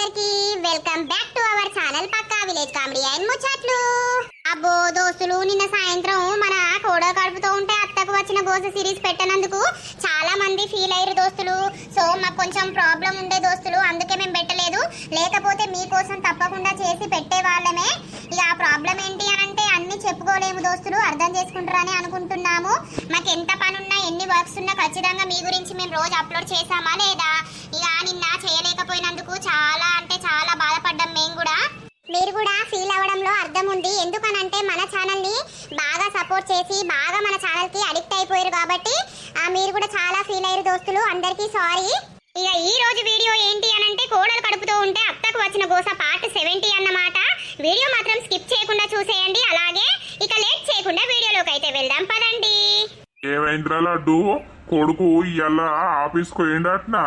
అందరికి welcome back to our channel పక్కా village comedy and ముచ్చట్లు. అబ్బో దోస్తులు, నిన్న సాయంత్రం మన కోడో కడుపుతో ఉంటే అత్తకు వచ్చిన గోస సిరీస్ పెట్టనందుకు చాలా మంది ఫీల్ అయ్యారు దోస్తులు. సో మాకు కొంచెం ప్రాబ్లం ఉండే దోస్తులు, అందుకే మేము పెట్టలేదు. లేకపోతే మీకోసం తప్పకుండా చేసి పెట్టే వాళ్ళమే. ఇక ఆ ప్రాబ్లం ఏంటి అని అంటే అన్ని చెప్పుకోలేము దోస్తులు, అర్థం చేసుకుంటారని అనుకుంటున్నాము. మాకు ఎంత పని ఉన్నా ఎన్ని వర్క్స్ ఉన్నా ఖచ్చితంగా మీ గురించి మేము రోజు అప్లోడ్ చేసామా లేదా. ఇక నిన్న చేయలేకపోయినందుకు చాలా అంటే చాలా బాధపడ్డాం మేము కూడా. మీరు కూడా ఫీల్ అవ్వడంలో అర్థం ఉంది. ఎందుకనంటే మన ఛానల్ ని బాగా సపోర్ట్ చేసి బాగా మన ఛానల్ కి అడిక్ట్ అయిపోయారు కాబట్టి మీరు కూడా చాలా ఫీల్ అయ్యారు దోస్తులు. అందరికీ సారీ. ఇక ఈ రోజు వీడియో ఏంటి అనంటే కోడలు కడుపుతో ఉంటే అత్తకు వచ్చిన గోస పార్ట్ 70 అన్నమాట. వీడియో మాత్రం స్కిప్ చేయకుండా చూసేయండి. అలాగే ఇక లేట్ చేయకుండా వీడియోలోకి అయితే వెళ్దాం పదండి. ఏమైందిరా లడ్డు, కొడుకు ఇయ్యాల ఆఫీస్ కు పోయిండట్నా?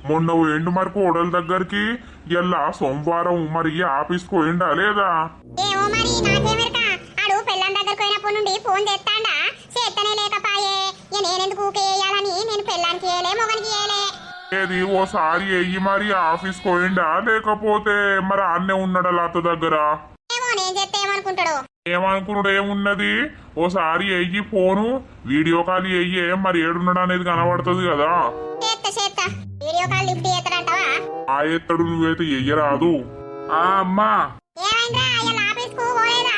మొన్న పోయిండు మరి కోడల దగ్గరికి. ఇయ్యాల సోమవారం, మరి ఆఫీస్ కు పోయిండా లేదా? ఏమో మరి నాకేమెరక. ఆడు పెళ్ళాం దగ్గరకు పోయినప్పటి నుండి ఫోన్ చేస్తాడా, చేస్తనే లేకపాయే. నేనెందుకు ఊకేయాలని నేను పెళ్ళానికి చేయలే, మొగనికి చేయలే. ఏది ఓసారి ఎయ్యి మరి ఆఫీస్ కు పోయిండా, లేకపోతే మరి ఆన్నే ఉన్నాడా లత దగ్గర? ఏమో నేను చేస్తే ఏమనుకుంటాడు. ఏమనుకున్నాడు ఏమున్నది, ఓసారి ఎయ్యి ఫోను, వీడియో కాల్ ఎయ్యే, మరి ఏడున్నాడు అనేది కనబడుతుంది కదా. చేస్తా వీడియో కాల్ లిఫ్ట్ చేస్తాడంటావా? ఆ ఎత్తడు, నువ్వైతే ఎయ్యరాదు. అమ్మా ఏమైందిరా, ఇవాళ ఆఫీస్ కు పోలేదా?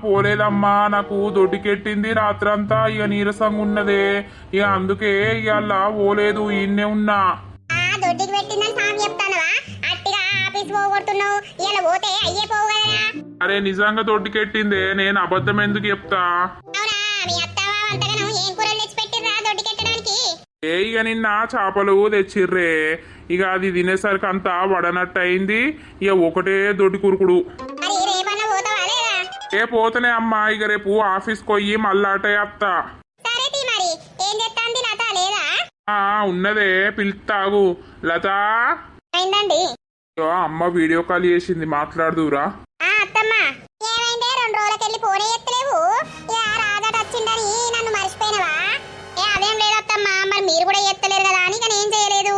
పోలేదమ్మా, నాకు దొడ్డికెట్టింది రాత్రంతా. ఇక నీరసంగా ఉన్నదే, ఇక అందుకే ఇవాళ పోలేదు, ఈయన్నే ఉన్నా. దొడ్డికి పెట్టిందని సామి చెప్తానవా? అట్టిగా ఆఫీస్ పోగొడుతున్నావు. ఇలా పోతే అయ్యే పోవు కదరా. అరే నిజంగా దొడ్డికెట్టిందే, నేను అబద్ధం ఎందుకు చెప్తా? అవునా, మీ అత్తవా అంతగానో ఏం కూరలు తెచ్చి పెట్టిర్రా దొడ్డికెట్టడానికి? ఇక నిన్న చేపలు తెచ్చిర్రే, ఇక అది తినేసరికి అంతా వడనట్టు అయింది. ఇక ఒకటే దొడ్డి కురుకుడు. మరి రేపన్నా పోతావా లేదా? పోతనే అమ్మా, ఇక రేపు ఆఫీస్ కొయ్యి మళ్ళా అటే అత్తా. సరే తీ, మరి ఏం చెప్తాంది లత లేదా? ఉన్నదే, పిలుస్తాగు. లత అయిందండి. అమ్మ వీడియో కాల్ చేసింది, మాట్లాడుదురా. అత్తమ్మ ఏమైందే, 2 రోజులకెళ్ళి ఫోనే ఎత్తలేవు. రాజాట వచ్చిందని నన్ను మర్చిపోయినవా? అదేం లేదు అత్తమ్మ, మరి మీరు కూడా ఎత్తలేరు కదా అని ఇక నేను చేయలేదు.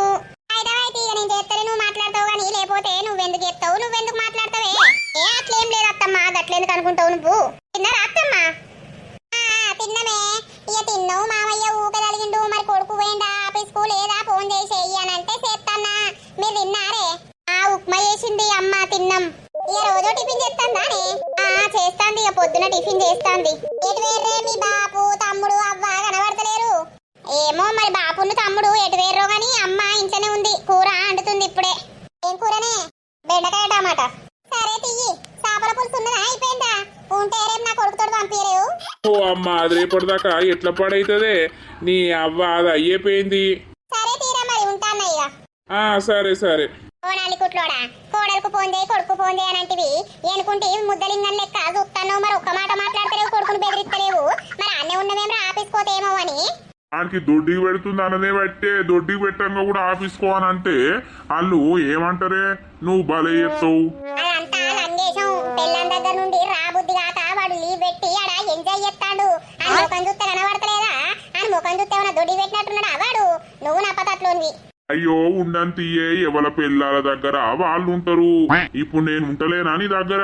అయితే ఇక నేను చేస్తలే, నువ్వు మాట్లాడతావు కానీ, లేకపోతే నువ్వెందుకు ఎత్తావు, నువ్వెందుకు మాట్లాడతావే? అట్లేం లేదు అత్తమ్మ, గట్లేందుకు అనుకుంటావు నువ్వు. తిన్నారా అత్తమ్మ? తిన్నమే. ఇక తిన్నావు, మామయ్య ఊక తలిగిండు. మరి కొడుకు పోయిండా ఆఫీస్ కు లేదా, ఫోన్ చేసేయి అని అంటే చేస్తానా. మీరు తిన్నారే? ఉప్మా చేసింది అమ్మ, తిన్నాం. ఇక రోజు టిఫిన్ చేస్తాందా? చేస్తాంది, ఇక పొద్దున టిఫిన్ చేస్తాంది. ఎటు వేర్రే మీ బాపు తమ్ముడు అవ్వ కనబడతలేరు? ఏమో మరి బాపును తమ్ముడు ఎటు వేర్రో గాని అమ్మ ఇంట్లోనే ఉంది, కూర అండుతుంది ఇప్పుడే. ఏం కూరనే? బెండకాయ టమాటా. సరే తియ్యి. చేపల పులుసు ఉన్నదా, అయిపోయిందా? ఉంటే రేపు నా కొడుకుతో పంపించలేవు. అమ్మ అది రేపటిదాకా ఎట్లా పడైతుందే, నీ అవ్వ అది అయ్యిపోయింది. సరే తీరా, మరి ఉంటాను ఇక. సరే సరే. ఓనాలి కుట్లోడా, కోడలకు ఫోన్ చేయి కొడుకు ఫోన్ చేయనంటివి అనుకుంటే ముద్దలింగం లెక్క చూస్తాను. మరి ఒక్క మాట మాట్లాడతలేవు, కొడుకును బెదిరిస్తలేవు. మరి అన్నే ఉన్నవేమరా ఆఫీస్ పోతేమో అని. ఆయనకి దొడ్డికి పెడుతుంది అననే బట్టే, దొడ్డికి పెట్టంగా కూడా ఆఫీస్ కోవాలంటే వాళ్ళు ఏమంటారే, నువ్వు బలే చేస్తావు. అదంతా లంగేశం. పెళ్ళాం దగ్గర నుండి రాబుద్ది కాక వాడు లీవ్ పెట్టి ఆడ ఎంజాయ్ చేస్తాడు. అని ముఖం చూస్తే కనబడతలేదా? అని ముఖం చూస్తే ఏమైనా దొడ్డి పెట్టినట్టున్నాడా వాడు? నువ్వు నా పతట్లోనివి. అయ్యో ఉండంతియే, ఎవల పిల్లల దగ్గర వాళ్ళు ఉంటారు. ఇప్పుడు నేను ఉంటలేనా నీ దగ్గర?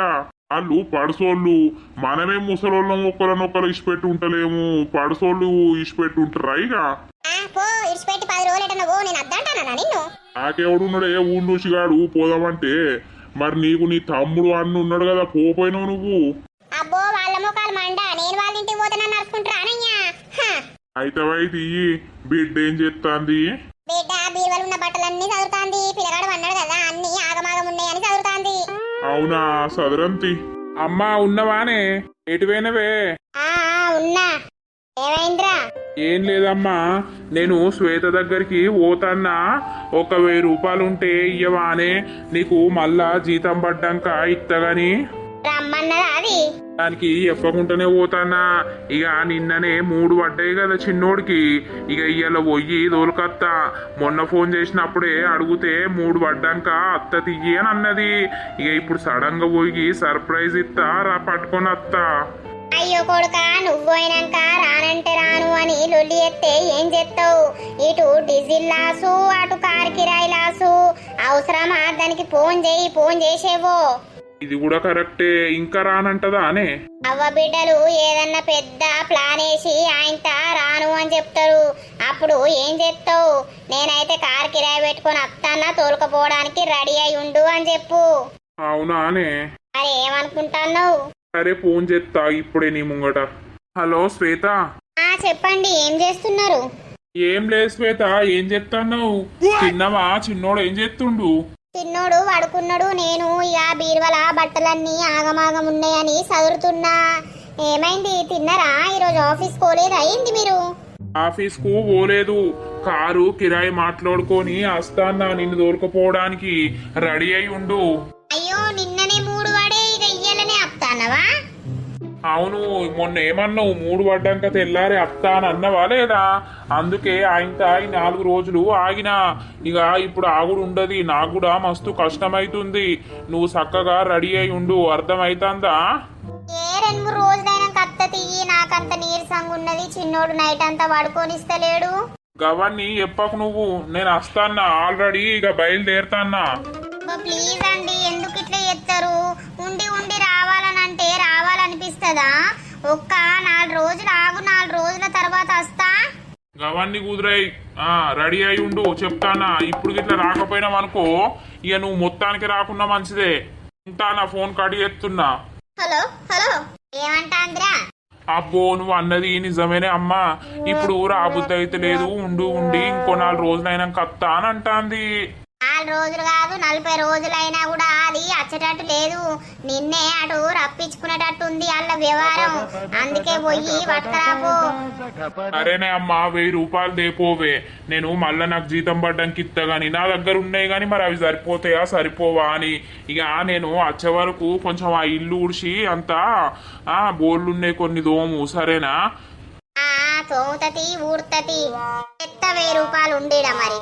వాళ్ళు పడసోళ్ళు, మనమే ముసలోళ్ళం ఒకరినొకరు ఇచ్చిపెట్టి ఉంటలేము. పడసోళ్ళు ఇచ్చిపెట్టి ఉంటారా? ఇక ఇచ్చిపెట్టి 10 రోజులు నేను అద్దంటానా నిన్ను? నాకెవడున్నాడే ఊరు చూసిగాడు పోదామంటే. మరి నీకు నీ తమ్ముడు అన్న ఉన్నాడు కదా, పోపోయినావు నువ్వు. అబ్బో వాళ్ళ ముఖాలు మండ, నేను వాళ్ళ ఇంటికి పోతున్నా నడుచుకుంటారా అనయ్యా? అయితే ఇయ్యి. బిడ్డ ఏం చేస్తాంది? బిడ్డ బీరువలు ఉన్న బట్టలన్నీ చదువుతాంది. పిల్లగాడు అన్నాడు కదా అన్ని ఆగమాగం ఉన్నాయని చదువుతాంది. అవునా, సదరంతి. అమ్మా ఉన్నవానే, ఎటువైనవే? ఉన్నా. ఏమైందిరా? ఏం లేదమ్మా, నేను శ్వేత దగ్గరికి పోతాన్నా. 1000 రూపాయలుంటే ఇయ్యవానే, నీకు మళ్ళా జీతం పడ్డాక ఇత్తగాని. రమ్మన్నదా అది? దానికి చెప్పకుండానే పోతానా. ఇక నిన్ననే 3 పడ్డాయి కదా చిన్నోడికి. ఇక ఇయ్యాల పోయి దోలుకత్తా. మొన్న ఫోన్ చేసినప్పుడే అడిగితే 3 పడ్డాక అత్త తియ్యి అని అన్నది. ఇక ఇప్పుడు సడన్ గా పోయి సర్ప్రైజ్ ఇస్తా, పట్టుకొని వస్తా. అయ్యో కొడుక నువ్వు పోయినాక రానంటే రాను అని లొల్లి ఎత్తే ఏం చేస్తావు? ఇటు డీజిల్ లాసు అటు కారు కిరాయి లాసు. అవసరమా? దానికి ఫోన్ చేసేవో. ఇది కూడా కరెక్టే. ఇంకా రానంటదా అనే అవ్వ బిడ్డలు ఏదన్నా పెద్ద ప్లాన్ వేసి ఆయనత రాను అని చెప్తారు. అప్పుడు ఏం చెప్తావు? నేనైతే కారు కిరాయి పెట్టుకొని వస్తానా తోలుకపోవడానికి రెడీ అయి ఉండు అని చెప్పు. అవునా అనే? మరి ఏమనుకుంటున్నావు? సరే ఫోన్ చేస్తా ఇప్పుడే నీ ముంగట. హలో శ్వేత. చెప్పండి, ఏం చేస్తున్నారు? ఏం లేదు శ్వేత, ఏం చేస్తున్నావు? చిన్నవా? చిన్నోడు ఏం చేస్తుండు? చిన్నోడు పడుకున్నాడు. నేను ఇక బీరువల బట్టలన్నీ ఆగమాగం ఉన్నాయని సదురుతున్నా. ఏమైంది? తిన్నారా? ఈరోజు ఆఫీస్ పోలేదు అయింది మీరు? ఆఫీస్ కు పోలేదు. కారు కిరాయి మాట్లాడుకొని వస్తానా నిన్ను దొరకపోవడానికి. రెడీ అయి ఉండు. అయ్యో నిన్ననే 3 వాడే ఇక ఇయ్యాలనే అప్తానవా? అవును, మొన్న ఏమన్నావు? 3 పడ్డాక తెల్లారి వస్తాను అన్నవా లేదా? అందుకే ఆయనతో ఈ 4 రోజులు ఆగినా. ఇక ఇప్పుడు ఆగుడు ఉండదు. నాకు కూడా మస్తు కష్టమైతుంది. నువ్వు చక్కగా రెడీ అయి ఉండు. అర్థమైతుందా? ఏ 2-3 రోజులైనా కత్త తీయి. నాకంత నీరసంగా ఉన్నది. చిన్నోడు నైట్ అంతా పడుకోనిస్తలేడు. గవన్నీ చెప్పకు నువ్వు. నేను వస్తానా ఆల్రెడీ. ఇక బయలుదేరుతానా. ప్లీజ్ అండి, ఎందుకు ఇట్లా చేస్తారు? ఉండి ఉండి రావాలనంటే రావాలనిపిస్తుందా? ఒక్క 4 రోజులు ఆగు, 4 రోజుల తర్వాత వస్తా. గవన్నీ కుదిరాయి. రెడీ అయి ఉండు చెప్తానా. ఇప్పుడు ఇట్లా రాకపోయినావు అనుకో, ఇక నువ్వు మొత్తానికి రాకుండా మంచిదే. ఉంటానా, ఫోన్ కట్ చేస్తున్నా. హలో హలో, ఏమంటాంద్రా? అబ్బో నువ్వు అన్నది నిజమేనే అమ్మా. ఇప్పుడు రాబుద్ది అయితే లేదు. ఉండి ఇంకో 4 రోజులైనాక వస్తా అని అంటాంది. 4 రోజులు కాదు 40 రోజులైనా కూడా అది అచ్చేటట్టు లేదు. నిన్నే అటు రప్పించుకునేటట్టు ఉంది వాళ్ళ వ్యవహారం. అందుకే పోయి పట్టుకురాపో. అరేనే అమ్మా, 1000 రూపాయలు దేపోవే. నేను మళ్ళా నాకు జీతం పడ్డానికి ఇస్తా గాని. నా దగ్గర ఉన్నాయి గాని మరి అవి సరిపోతాయా సరిపోవా అని. ఇక నేను వచ్చే వరకు కొంచెం ఆ ఇల్లు ఊడ్చి అంతా బోర్లున్నాయి కొన్ని దోము. సరేనా? తోముతతి ఊర్తతి. 1000 రూపాయలు ఉండేడా మరి?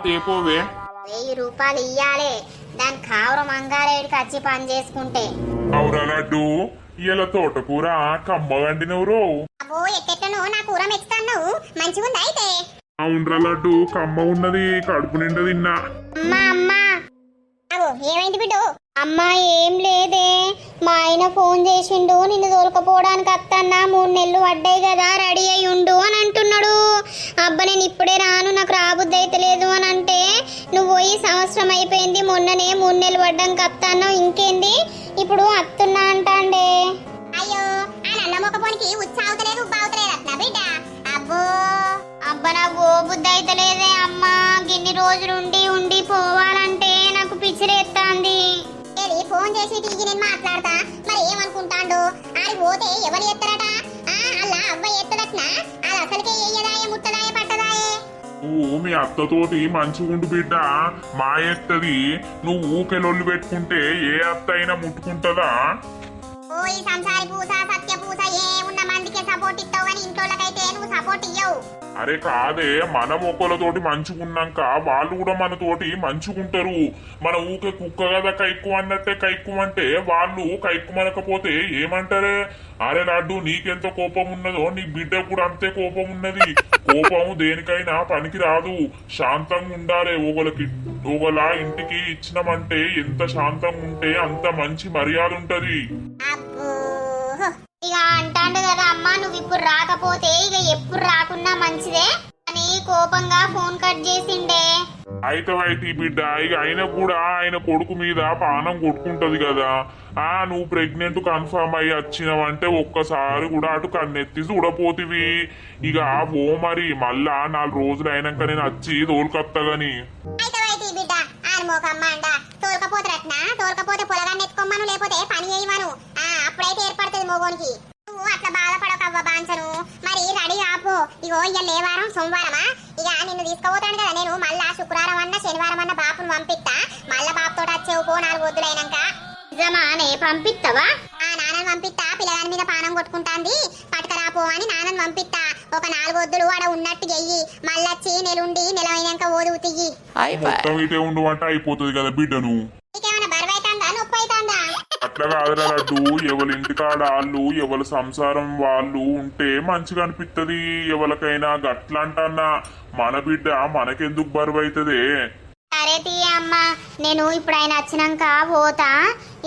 తేపోవే. 1000 రూపాయలు ఇయ్యాలే. దాని కావురం అంగారేడికి వచ్చి పని చేసుకుంటే. అవురా లడ్డు, ఇలా తోటకూర కమ్మగండినవురో. అబ్బో ఎట్టెట్టను నా కూర మెచ్చుతాను. మంచిగుంది అయితే. అవునరా లడ్డు, కమ్మ ఉన్నది. కడుపు నిండా తిన్నా. అమ్మా అగో ఏమైంది బిడ్డు? అమ్మా ఏం లేదే. మా ఆయన ఫోన్ చేసిండు, నిన్ను దొరకపోవడానికి వస్తానా 3 నెలలు పడ్డాయి కదా రెడీ అయి ఉండు అని అంటున్నాడు. అబ్బా నేను ఇప్పుడే రాను, నాకు రాబుద్ది అయితే లేదు అని అంటే, నువ్వు పోయి సంవత్సరం అయిపోయింది. మొన్ననే 3 నెలలు పడ్డానికి వస్తాను. ఇంకేంది ఇప్పుడు వస్తున్నా అంటాండే. అయ్యో ఆ నల్లమొకపోనికి ఉత్సాహతలేదు ఉబ్బావుతలేదు అట్లా బిడ్డ. అబ్బో అబ్బా నాకు గోబుద్ది అయితే లేదే అమ్మా. గిన్ని రోజులు ఉండి పోవాలంటే నాకు పిచ్చిరేస్తాంది. ఫోన్ చేసి టీవీ నేను మాట్లాడతా. మరి ఏమనుకుంటాండు? ఆడి పోతే ఎవరు ఎత్తారట? అలా అవ్వ ఎత్తదట్నా? అది అసలుకే ఎయ్యదాయే ముట్టదాయే పట్టదాయే. నువ్వు మీ అత్తతోటి మంచిగుండు బిడ్డ. మా ఎత్తది. నువ్వు ఊకెలొల్లు పెట్టుకుంటే ఏ అత్త అయినా ముట్టుకుంటదా? ఓ ఈ సంసారి పూస సత్య పూస ఏ ఉన్న మందికే సపోర్ట్ ఇస్తావు కానీ ఇంట్లోకైతే నువ్వు సపోర్ట్ ఇయ్యవు. అరే కాదే, మనం ఒకళ్ళతోటి మంచుకున్నాక వాళ్ళు కూడా మనతోటి మంచుకుంటారు. మన ఊకే కుక్క కదా కైక్కు అన్నట్టే కైక్కుమంటే వాళ్ళు కైక్కుమనకపోతే ఏమంటారే? అరే లడ్డు, నీకెంత కోపం ఉన్నదో నీ బిడ్డ కూడా అంతే కోపం ఉన్నది. కోపం దేనికైనా పనికి రాదు. శాంతంగా ఉండాలి. ఒకళ్ళ ఇంటికి ఇచ్చినామంటే ఎంత శాంతంగా ఉంటే అంత మంచి మర్యాద ఉంటది. ఇక అంటాండు కదా అమ్మ, నువ్వు ఇప్పుడు రాకపోతే ఇక ఎప్పుడు రాకున్నా మంచిదే అని కోపంగా ఫోన్ కట్ చేసిండే. అయితే బిడ్డ ఇక ఆయన కూడా ఆయన కొడుకు మీద పానం కొట్టుకుంటది కదా. నువ్వు ప్రెగ్నెంట్ కన్ఫర్మ్ అయ్యి వచ్చినావంటే ఒక్కసారి కూడా అటు కన్నెత్తి చూడపోతివి. ఇక ఓ మరి మళ్ళా 4 రోజులు అయినాక నేను వచ్చి తోలుకొత్తా గాని. బిడ్డ ఆరుమోకమ్మ అంట తోలుకపోతురట్నా? తోలుకపోతే పొలగాన్ని ఎత్తుకోమ్మను, లేకపోతే పని చేయమను. అప్పుడైతే ఏర్పడుతుంది మోగోనికి. నువ్వు అట్లా బాధపడకవ్వ బాంచను. మరి రెడీ ఆపో. ఇగో ఇవాళ ఏ వారం? సోమవారమా? ఇక నిన్ను తీసుకుపోతాను కదా నేను. మళ్ళా శుక్రవారం అన్న శనివారం అన్న బాపును పంపిస్తా. మళ్ళా బాపుతో వచ్చేవు పో 4 వద్దులైనాక. నిజమానే పంపిస్తావా? నాన్నని పంపిస్తా. పిల్లగాని మీద పానం కొట్టుకుంటాంది, పట్టుకరాపో అని నాన్నని పంపిస్తా. ఒక 4 వద్దులు ఆడ ఉన్నట్టు చెయ్యి. మళ్ళొచ్చి నెలుండి నెల అయినాక ఓదువు తియ్యి. మొత్తం ఇటే ఉండు అంటే అయిపోతుంది కదా బిడ్డను. నీకేమైనా బరువు అవుతుందా నొప్పి అవుతుందా? గట్ల కాదురా లడ్డు, ఎవరి ఇంటికాడ వాళ్ళు ఎవరి సంసారం వాళ్ళు ఉంటే మంచిగా అనిపిస్తుంది. ఎవరికైనా గట్ల అంటన్నా మన బిడ్డ మనకెందుకు బరువు అవుతుంది? సరే తీయ అమ్మ, నేను ఇప్పుడు ఆయన వచ్చినాక పోతా.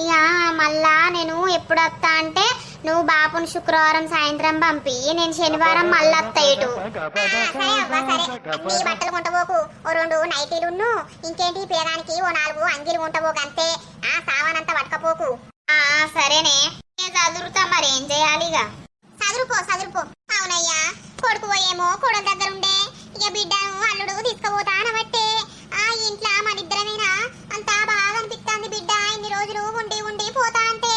ఇక మళ్ళా నేను ఎప్పుడు వస్తా అంటే నువ్వు బాపుని శుక్రవారం సాయంత్రం పంపి నేను శనివారం మళ్ళీ వస్తా ఇటు. సరే అవ్వ సరే. అన్ని బట్టలు కొంటపోకు, ఓ 2 నైటీలున్ను ఇంకేంటి పేరానికి ఓ 4 అంగీలు కొంటపోకు అంతే. సామానంతా పట్టకపోకు. సరేనే, చదువుతా మరి ఏం చేయాలి? ఇక చదువుకో. అవునయ్యా, కొడుకు పోయేమో కొడుకు దగ్గర ఉండే, ఇక బిడ్డను అల్లుడు తీసుకుపోతా అనబట్టే ఇంట్లో మన ఇద్దరమేనా అంతా బాగా అనిపిస్తుంది. బిడ్డ ఇన్ని రోజులు ఉండి ఉండి పోతా అంటే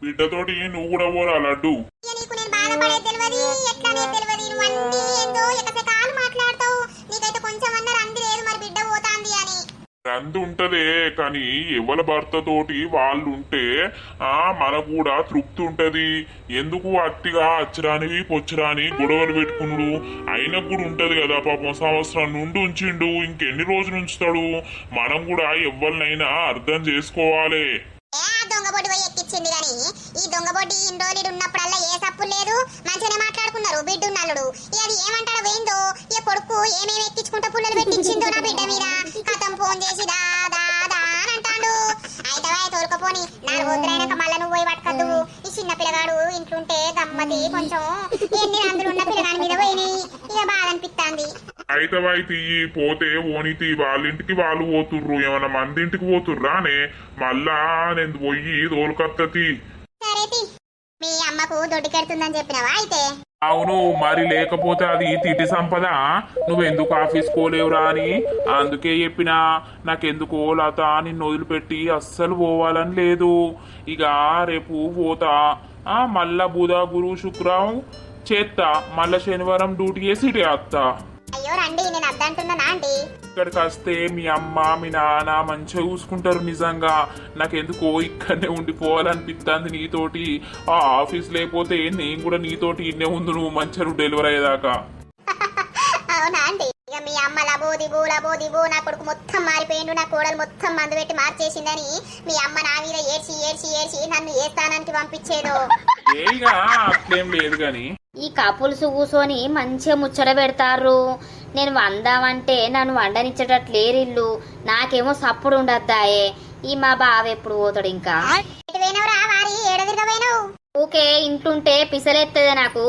బిడ్డతోటి నువ్వు కూడా పోరా లడ్డు. నీకు నేను బాధపడేది తెలియదు, ఎట్లానే తెలియదు. నువ్వు అన్ని ఏందో ఎకసెకాలు మాట్లాడతావు. నీకైతే కొంచెం అన్న రంది లేదు మరి బిడ్డ పోతాంది అని. రంది ఉంటదే, కానీ ఎవరి భర్త తోటి వాళ్ళు ఉంటే మనకు కూడా తృప్తి ఉంటది. ఎందుకు అట్టిగా అచ్చరానివి పొచ్చరాని గొడవలు పెట్టుకున్నాడు? ఆయనకు కూడా ఉంటది కదా పాపం, సంవత్సరం నుండి ఉంచిండు, ఇంకెన్ని రోజులు ఉంచుతాడు? మనం కూడా ఎవరినైనా అర్థం చేసుకోవాలి. దొంగబొడ్డి పోయి ఎక్కిచ్చింది గాని ఈ దొంగబొడ్డి ఇన్ని రోజులు ఉన్నప్పుడల్లా ఏ తప్పు లేదు, మంచిగానే మాట్లాడుకున్నారు బిడ్డ ఉన్నల్లుడు. అది ఏమంటాడో వేయిందో, ఈ కొడుకు ఏమేమి ఎక్కించుకుంటా పుల్లలు పెట్టించిందో నా బిడ్డ మీద. కథం ఫోన్ చేసి దా దా దా అని అంటాడు. అయితే తోలుకపోని 4 రోజులైనాక మళ్ళీ నువ్వు పోయి పట్టుకద్దు. ఈ చిన్న పిల్లగాడు ఇంట్లుంటే గమ్మతి కొంచెం ఎన్ని రందులు ఉన్న పిల్లగాని మీద పోయినాయి. ఇక బాధ అనిపిస్తుంది. అయితే పోతే ఓనితి వాళ్ళింటికి వాళ్ళు పోతుర్రు, ఏమన్నా మంది ఇంటికి పోతుర్రానే? మళ్ళా నేను పోయి తోలుకత్తతి. సరే, మీ అమ్మకు దొడ్డుకెడుతుందని చెప్పినావా? అయితే అవును మరి, లేకపోతే అది తిటి సంపద. నువ్వెందుకు ఆఫీస్ పోలేవురా అని అందుకే చెప్పినా. నాకెందుకో లత నిన్ను వదిలిపెట్టి అస్సలు పోవాలని లేదు. ఇక రేపు పోతా, మళ్ళా బుధ గురు శుక్రం చేత్తా, మళ్ళా శనివారం డ్యూటీ చేసి ఇటే వస్తా. అయ్యో రండి, నేను అద్దంటున్నానా అండి? ఇక్కడికి వస్తే మీ అమ్మ మీ నాన్న మంచిగా చూసుకుంటారు. నిజంగా నాకెందుకో ఇక్కడనే ఉండిపోవాలనిపిస్తుంది నీతోటి. ఆ ఆఫీస్ లేకపోతే నేను కూడా నీతోటి ఇన్నే ఉంది, నువ్వు మంచిగా డెలివరీ అయ్యేదాకా. అవునా అండి? ఇక మీ అమ్మ లబోదిబో నా కొడుకు మొత్తం మారిపోయిండు, నా కోడలు మొత్తం మందు పెట్టి మార్చేసిందని మీ అమ్మ నా మీద ఏడ్చి నన్ను ఏ స్థానానికి పంపించేదో. ఏగా అట్లేం లేదు గాని ఈ కపుల్స్ కూసోని మంచిగా ముచ్చట పెడతారు. నేను వందామంటే నన్ను వండనిచ్చేటట్లేరిల్లు. నాకేమో సప్పుడు ఉండద్దాయే. ఈ మా బావ ఎప్పుడు పోతాడు ఇంకా? ఊకే ఇంట్లుంటే పిసలెత్తదే నాకు.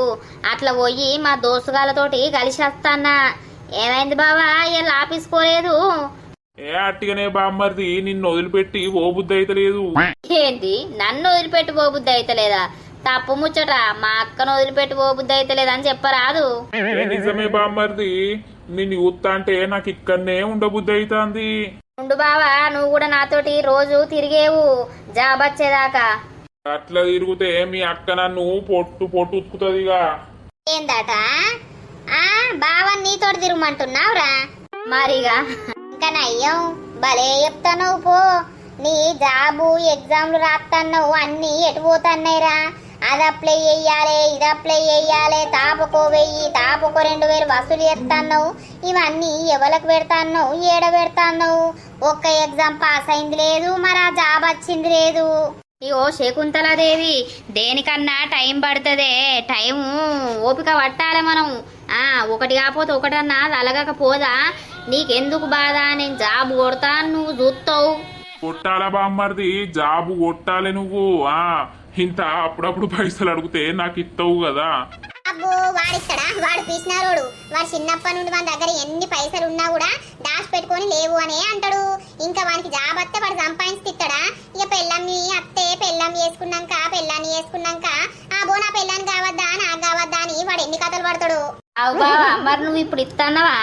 అట్లా పోయి మా దోస్తుగాలతోటి కలిసి వస్తానా. ఏమైంది బావా, ఇలా ఆఫీస్ పోలేదు? అట్టిగానే బామ్మర్ది, నిన్ను వదిలిపెట్టి ఓ బుద్ధి అయితే లేదు. ఏంది నన్ను వదిలిపెట్టి పోబుద్ధి అయితలేదా? తప్పు ముచ్చట, మా అక్కను వదిలిపెట్టి పోబుద్ధి అయితలేదని చెప్పరాదు. నిజమే బామ్మర్ది, నిన్ను చూస్తా అంటే నాకు ఇక్కడనే ఉండబుద్ధి అవుతుంది. ఉండు బావా, నువ్వు కూడా నాతోటి రోజు తిరిగేవు జాబ్ వచ్చేదాకా. అట్లా తిరిగితే మీ అక్క నన్ను పొట్టు ఉతుకుతుందిగా. ఏందట? బావ నీతోటి తిరగమంటున్నావురా? మరిగా ఇంకా నయ్యం, భలే చెప్తాను పో. నీ జాబు ఎగ్జామ్లు రాస్తున్నావు, అన్ని ఎటు పోతున్నాయిరా? అది అప్లై చెయ్యాలి, ఇది అప్లై చెయ్యాలి, తాపకో 1000 తాపకో 2000 వసూలు చేస్తున్నావు. ఇవన్నీ ఎవరికి పెడతాన్నావు, ఏడ పెడతాన్నావు? ఒక్క ఎగ్జామ్ పాస్ అయింది లేదు, మరి ఆ జాబ్ వచ్చింది లేదు. ఇగో శకుంతలాదేవి, దేనికన్నా టైం పడుతుందే. టైం ఓపిక పట్టాలి మనం. ఒకటి కాకపోతే ఒకటన్నా అలగకపోదా? నీకెందుకు బాధ? నేను జాబ్ కొడతా, నువ్వు చూస్తావు. కొట్టాలా బామ్మర్ది, జాబు కొట్టాలి నువ్వు. ఇంత అప్పుడప్పుడు పైసలు అడిగితే నాకు ఇస్తావు కదా. అబ్బో వాడిస్తాడా? వాడు పిసినారోడు. వాడు చిన్నప్పటి నుండి మన దగ్గర ఎన్ని పైసలు ఉన్నా కూడా దాచి పెట్టుకొని లేవు అనే అంటాడు. ఇంకా వానికి జాబ్ వస్తే వాడు సంపాదించి తిట్టాడా? ఇక పెళ్ళాన్ని అత్తే పెళ్ళాన్ని చేసుకున్నాక బో నా పెళ్ళాన్ని కావద్దా నాకు కావద్దా అని వాడు ఎన్ని కథలు పడతాడు. అవు బావా, మరి నువ్వు ఇప్పుడు ఇస్తాన్నావా?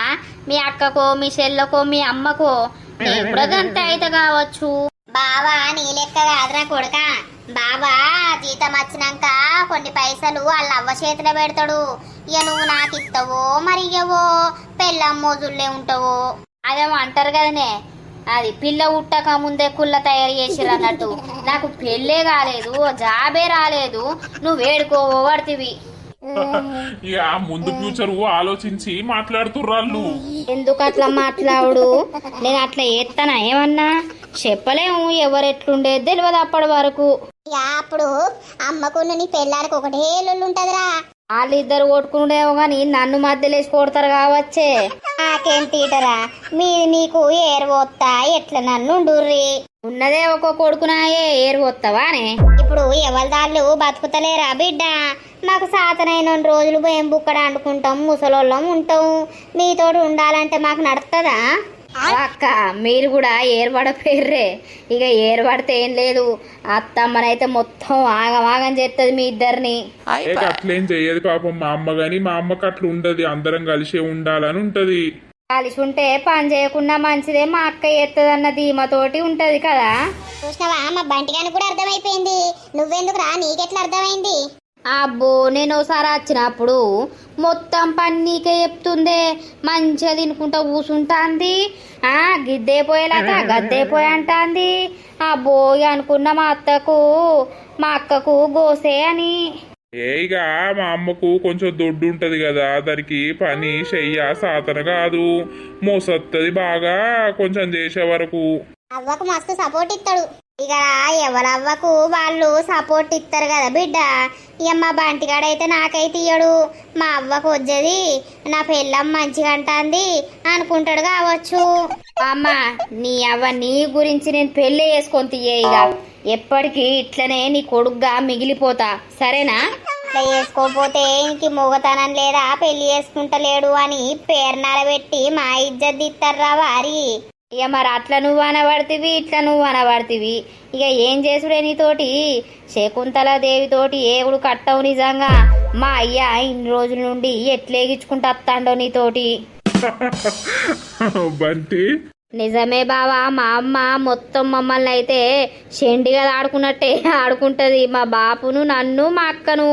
మీ అక్కకో మీ చెల్లెకో మీ అమ్మకో ఇప్పుడు గంత అయితే కావచ్చు. బావా నీ లెక్క కాదురా కొడుక. బావా జీతం వచ్చినాక కొన్ని పైసలు వాళ్ళ అవ్వ చేతిలో పెడతాడు. ఇక నువ్వు నాకు ఇస్తావో మరి ఇవ్వవో, పెళ్ళం మోజుల్లే ఉంటావో. అదేమో అంటారు కదనే, అది పిల్ల ఉట్టక ముందే కుళ్ళ తయారు చేసిరు అన్నట్టు. నాకు పెళ్ళే కాలేదు, జాబే రాలేదు, నువ్వు వేడుకోవో పడుతుంది. ఇక ముందు ఫ్యూచర్ ఆలోచించి మాట్లాడుతుర్రాళ్ళు. ఎందుకు అట్లా మాట్లాడు? నేను అట్లా చేస్తానా? ఏమన్నా చెప్పలేము, ఎవరెట్లుండేది తెలియదు అప్పటి వరకు. ఇక అప్పుడు అమ్మకున్న నీ పెళ్ళానికి ఒకటే లొల్లు ఉంటదిరా. వాళ్ళిద్దరు కొట్టుకుండేమో గాని నన్ను మధ్యలేసి కొడతారు కావచ్చే. నాకేం తీటరా, మీది మీకు ఏరు పోతా ఎట్లా నన్ను ఉండుర్రి. ఉన్నదే ఒక కొడుకునాయే ఏరు వస్తావానే. ఇప్పుడు ఎవరిదాళ్ళు బతుకుతలేరా బిడ్డ. మాకు సాతనైన రోజులు భయం బుక్కడ అండుకుంటాం, ముసలోళ్ళం ఉంటాం. మీతోటి ఉండాలంటే మాకు నడుతుందా? అక్క మీరు కూడా ఏర్పడపోయిర్రే. ఇక ఏర్పడితే ఏం లేదు, అత్తమ్మనైతే మొత్తం ఆగమాగం చేస్తుంది మీ ఇద్దరిని. అట్లేం చెయ్యదు పాపం మా అమ్మ గాని, మా అమ్మకి అట్లా ఉండదు, అందరం కలిసే ఉండాలని ఉంటది. కలిసి ఉంటే పని చేయకుండా మంచిదే, మా అక్క ఎత్తదన్న ధీమతోటి ఉంటది కదా. చూసినావా, మా బంటిగాని కూడా అర్థమైపోయింది. నువ్వెందుకు రా, నీకెట్లా అర్థమైంది? అబ్బో నేను ఒకసారి వచ్చినప్పుడు మొత్తం పని నీకే చెప్తుందే, మంచిగా తినుకుంటా కూసుంటాంది. గిద్దే పోయేలాక గద్దే పోయి అంటాంది. అబ్బో అనుకున్న మా అక్కకు గోసే అని. ఇక మా అమ్మకు కొంచెం దొడ్డు ఉంటది కదా, దానికి పని చెయ్య సాతన కాదు, మోసత్తది బాగా కొంచెం చేసే వరకు. అవ్వకు మస్తు సపోర్ట్ ఇస్తాడు. ఇక ఎవరవ్వకు వాళ్ళు సపోర్ట్ ఇస్తారు కదా బిడ్డ. ఇక మా బంటిగాడైతే నాకైతే ఇయ్యడు. మా అవ్వకు వచ్చేది నా పెళ్ళం మంచిగా అంటాంది అనుకుంటాడు కావచ్చు. అమ్మ నీ అవ్వ నీ గురించి నేను పెళ్ళి చేసుకొని తీయ. ఇక ఎప్పటికీ ఇట్లనే నీ కొడుగ్గా మిగిలిపోతా, సరేనా? ఇట్లా చేసుకోపోతే ఇంక మొగతనం లేదా, పెళ్లి చేసుకుంటలేడు అని పేర్నాల పెట్టి మా ఇజ్జత్ తీస్తారా వారి. ఇక మరి అట్లా నువ్వు అనబడితివి, ఇట్లా నువ్వు అనబడితివి. ఇక ఏం చేసుడే నీతోటి. శకుంతల దేవితోటి ఏగుడు కట్టవు నిజంగా. మా అయ్య ఇన్ని రోజుల నుండి ఎట్లేగించుకుంటూ వస్తాండో నీతోటి. బంటి నిజమే బావా, మా అమ్మ మొత్తం మమ్మల్ని అయితే షెండిగా ఆడుకున్నట్టే ఆడుకుంటది. మా బాపును, నన్ను, మా అక్కను.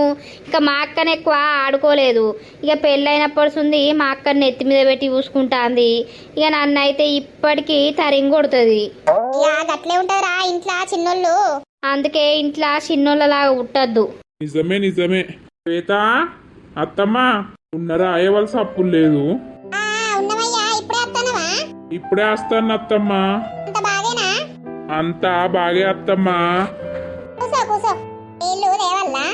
ఇక మా అక్కను ఎక్కువ ఆడుకోలేదు. ఇక పెళ్ళైనప్పటి మా అక్కని నెత్తి మీద పెట్టి చూసుకుంటాంది. ఇక నన్ను అయితే ఇప్పటికీ తరిగి కొడుతుంది. అట్లే ఉంటారా ఇంట్లో చిన్నోళ్ళు. అందుకే ఇంట్లో చిన్నోళ్ళలాగా ఉట్టద్దు. నిజమే నిజమే. శ్వేత అత్తమ్మ ఉన్నరా, అయ్యవలస అప్పులు లేదు. ఉన్నవయ్యా, ఇప్పుడే వస్తానవా? ఇప్పుడే వస్తాను అత్తమ్మ. అంత బాగేనా? అంతా బాగే అత్తమ్మ. కూసో కూసో, నీళ్ళు లేవల్లా?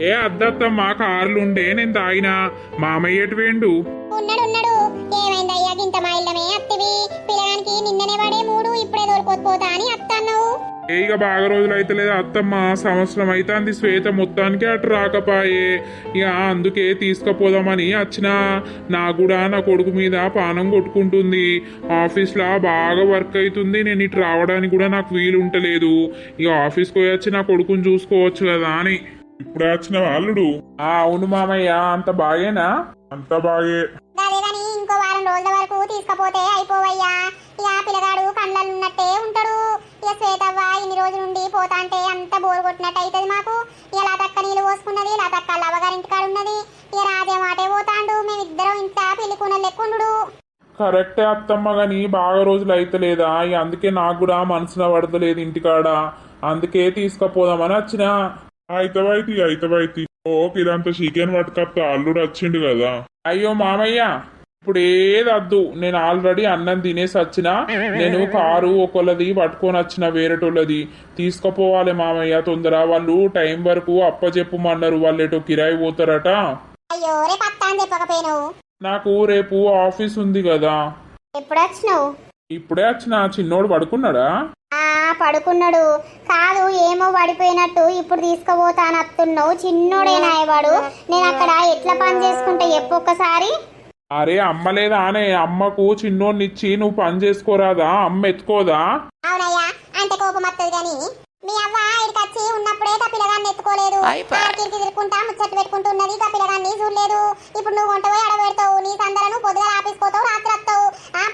ఏ అద్దత్తమ్మ, కార్లు ఉండే నేను తాగినా. మామయ్య ఎటు వేండు? ఉన్నాడు ఉన్నాడు. ఏమైందయ్యా గింత మా ఇల్లమే అత్తివి? పిల్లగానికి నిన్ననే పడే మూడు, ఇప్పుడే తోలుకోకపోతా అని అత్తన్నావు. ఇక బాగా రోజులు అయితే లేదా అత్తమ్మ, సంవత్సరం అయితే అంది శ్వేత మొత్తానికి అటు రాకపాయే. ఇక అందుకే తీసుకుపోదామని వచ్చిన. నాకు కూడా నా కొడుకు మీద పానం కొట్టుకుంటుంది. ఆఫీస్లో బాగా వర్క్ అవుతుంది, నేను ఇటు రావడానికి కూడా నాకు వీలు ఉంటలేదు. ఇక ఆఫీస్కి పోయి వచ్చి నా కొడుకుని చూసుకోవచ్చు కదా అని. ఇప్పుడే వచ్చిన అల్లుడు. అవును మామయ్య, అంత బాగేనా? అంతా బాగే. అదే కానీ ఇంకో వారం రోజుల వరకు తీసుకపోతే అయిపోవయ్యా. ఇక పిల్లగాడు కండ్లలో ఉన్నట్టే ఉంటాడు. ఇక శ్వేతవ్వ ఇన్ని రోజుల నుండి పోతా అంటే అంత బోరు కొట్టినట్టు అవుతుంది మాకు. ఇక లాతక్క నీళ్ళు పోసుకున్నది, లాతక్క అవ్వగారింటి కాడు ఉన్నది. ఇక రాజే మాటే పోతాండు, మేమిద్దరం ఇంట్లో పెళ్లి కూనలు లెక్కుండు. కరెక్టే అత్తమ్మ, గాని బాగా రోజులు అయితే లేదా. ఇక అందుకే నాకు కూడా మనసున పడతలేదు ఇంటికాడ. అందుకే తీసుకుపోదామని వచ్చిన. అయితవైతి ఓ ఇదంతా చికెన్ పట్టుకత్తా, అల్లుడు వచ్చిండు కదా. అయ్యో మామయ్య, ఇప్పుడు ఏది వద్దు, నేను ఆల్రెడీ అన్నం తినేసి వచ్చిన. నేను కారు ఒకళ్ళది పట్టుకొని వచ్చిన, వేరేటోళ్ళది. తీసుకుపోవాలి మామయ్య తొందర. వాళ్ళు టైం వరకు అప్పచెప్పమన్నారు, వాళ్ళు ఎటో కిరాయి పోతారట. అయ్యో రేపు అత్తా అని చెప్పకపోయినావు. నాకు రేపు ఆఫీస్ ఉంది కదా. ఎప్పుడు వచ్చినావు? ఇప్పుడే వచ్చిన. చిన్నోడు పడుకున్నాడా? పడుకున్నాడు. కాదు ఏమో పడిపోయినట్టు ఇప్పుడు తీసుకుపోతాను అత్తున్నావు. చిన్నోడేనా వాడు? నేను అక్కడ ఎట్లా పని చేసుకుంటా ఎప్పొక్కసారి. అరే అమ్మ లేదా అనే, అమ్మకు చిన్నోడినిచ్చి నువ్వు పని చేసుకోరాదా? అమ్మ ఎత్తుకోదా? అవునయ్యా, అంటే కోపం వస్తుంది కానీ మీ అవ్వ ఇక్కడికి వచ్చి ఉన్నప్పుడే గా పిల్లగాన్ని ఎత్తుకోలేదు. కిరికి తిరుక్కుంటా ముచ్చట్లు పెట్టుకుంటున్నది, గా పిల్లగాన్ని చూడలేదు. ఇప్పుడు నువ్వు వంట పోయి అడబెడతావు, నీ సందరను పొద్దుగా ఆఫీస్ పోతావు, రాత్రి వస్తావు.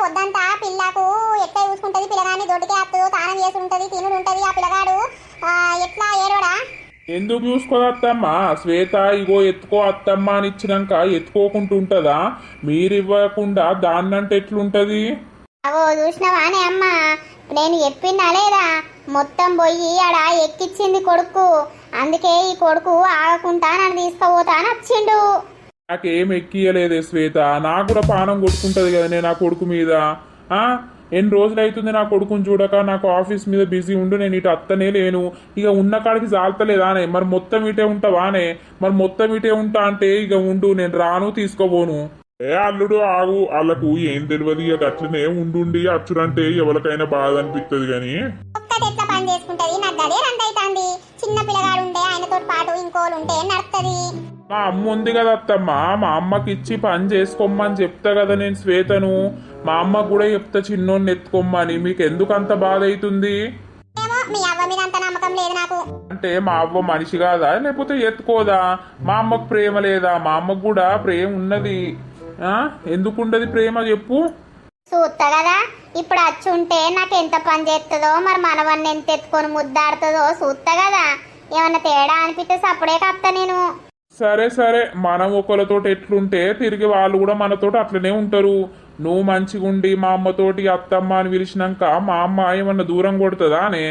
పొద్దంతా పిల్లకు ఎట్లా చూసుకుంటది, పిల్లగాన్ని దొడ్డికే వస్తుంది, తానం చేసి ఉంటది, తినుడు ఉంటది. ఆ పిల్లగాడు ఎట్లా ఏడోడా? ఎందుకు చూసుకోదత్తమ్మా? శ్వేత ఇగో ఎత్తుకో అత్తమ్మ అని ఇచ్చినాక ఎత్తుకోకుండా ఉంటదా? మీరివ్వకుండా దాన్నంటే ఎట్లుంటది? అవో చూసినవానే అమ్మ, నేను చెప్పిందా లేదా? మొత్తం పోయి ఆడ ఎక్కిచ్చింది కొడుకు. అందుకే ఈ కొడుకు ఆగకుండా నన్ను తీసుకుపోతా అని వచ్చిండు. నాకేం ఎక్కియలేదే శ్వేత, నాకు కూడా పానం కొట్టుకుంటది కదా నేను ఆ కొడుకు మీద. ఎన్ని రోజులు అవుతుంది నా కొడుకుని చూడక, నాకు ఆఫీస్ మీద బిజీ ఉండు, నేను ఇటు అత్తనే లేను. ఇక ఉన్న కాడికి జాలతలేదానే, మరి మొత్తం ఇటే ఉంటావానే? మరి మొత్తం ఇటే ఉంటా అంటే ఇక ఉండు, నేను రాను, తీసుకోబోను. ఏ అల్లుడు ఆగు, వాళ్ళకు ఏం తెలియదు, ఇక అట్లనే ఉండుండి అచ్చుడంటే ఎవరికైనా బాధ అనిపిస్తుంది గాని. ఒక్కది ఎట్లా పని చేసుకుంటది, నాకు అదే రందైతాంది. చిన్న పిల్లగాడు ఉంటే ఆయనతో పాటు ఇంకోలు ఉంటే నడుస్తుంది. మా అమ్మ ఉంది కదా అత్తమ్మ, మా అమ్మకి ఇచ్చి పని చేసుకోమని చెప్తా కదా నేను శ్వేతను. మా అమ్మ కూడా చెప్తా చిన్నోడిని ఎత్తుకోమ్మని. మీకు ఎందుకు అంత బాధ అవుతుంది? ఏమో మీ అవ్వ మీద అంత నమ్మకం లేదు నాకు. అంటే మా అవ్వ మనిషి కాదా, లేకపోతే ఎత్తుకోదా? మా అమ్మకు ప్రేమ లేదా? మా అమ్మకు కూడా ప్రేమ ఉన్నది. ఎందుకు ఉండదు ప్రేమ చెప్పు? చూస్తా కదా, ఇప్పుడు అచ్చుంటే నాకు ఎంత పని చేస్తుందో, మరి మనవన్ని ఎంత ఎత్తుకొని ముద్దాడుతుందో చూస్తా కదా. ఏమన్నా తేడా అనిపిస్తే సప్పుడే కప్తా నేను. సరే సరే, మనం ఒకరితో ఎట్లుంటే తిరిగి వాళ్ళు కూడా మనతోటి అట్లనే ఉంటారు. నువ్వు మంచిగా ఉండి మా అమ్మతోటి అత్తమ్మ అని పిలిచినాక మా అమ్మ ఏమన్నా దూరం కొడుతుందా అనే?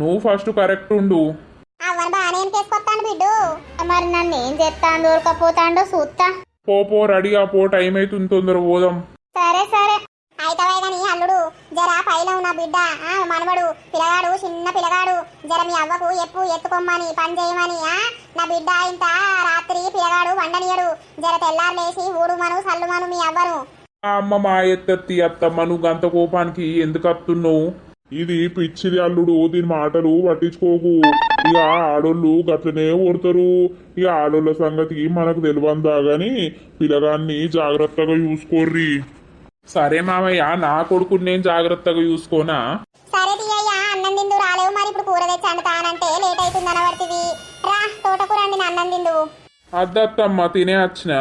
నువ్వు ఫస్ట్ కరెక్ట్ ఉండు. అవ్వని బాగానే ఏం చేసుకొస్తాను బిడ్డు, మరి నన్ను ఏం చేస్తాను దూరకపోతాండో చూస్తా. పో రెడీగా పో, టైం అవుతుంది, తొందర పోదాం. సరే సరే అయితవే గాని అల్లుడు, జర పైలో ఉన్న బిడ్డ మనవడు పిల్లగాడు, చిన్న పిల్లగాడు, జర మీ అవ్వకు ఎత్తుకోమ్మని పని చేయమని. నా బిడ్డ ఇంత రాత్రి పిల్లగాడు వండనియడు, జర తెల్లారు లేచి ఊడుమను సల్లుమను మీ అవ్వను. అమ్మ మా ఎత్తత్తి అత్తమ్మ, నువ్వు గంత కోపానికి ఎందుకు అత్తున్నావు? ఇది పిచ్చిది అల్లుడు, దీని మాటలు పట్టించుకోకు. ఇక ఆడోళ్ళు గట్లనే ఓడతారు. ఇక ఆడోళ్ళ సంగతి మనకు తెలియందా గాని పిల్లగాన్ని జాగ్రత్తగా చూసుకోర్రి. సరే మామయ్య, నా కొడుకుని నేను జాగ్రత్తగా చూసుకోనా? సరే తీయ్యా, అన్నం తిందు రాలేవు, మరి ఇప్పుడు కూర తెచ్చి అంటానంటే లేట్ అవుతుంది అనబడుతుంది. రా తోటకూర అండి అన్నం తిందు. అద్దత్తమ్మ తినే వచ్చిన.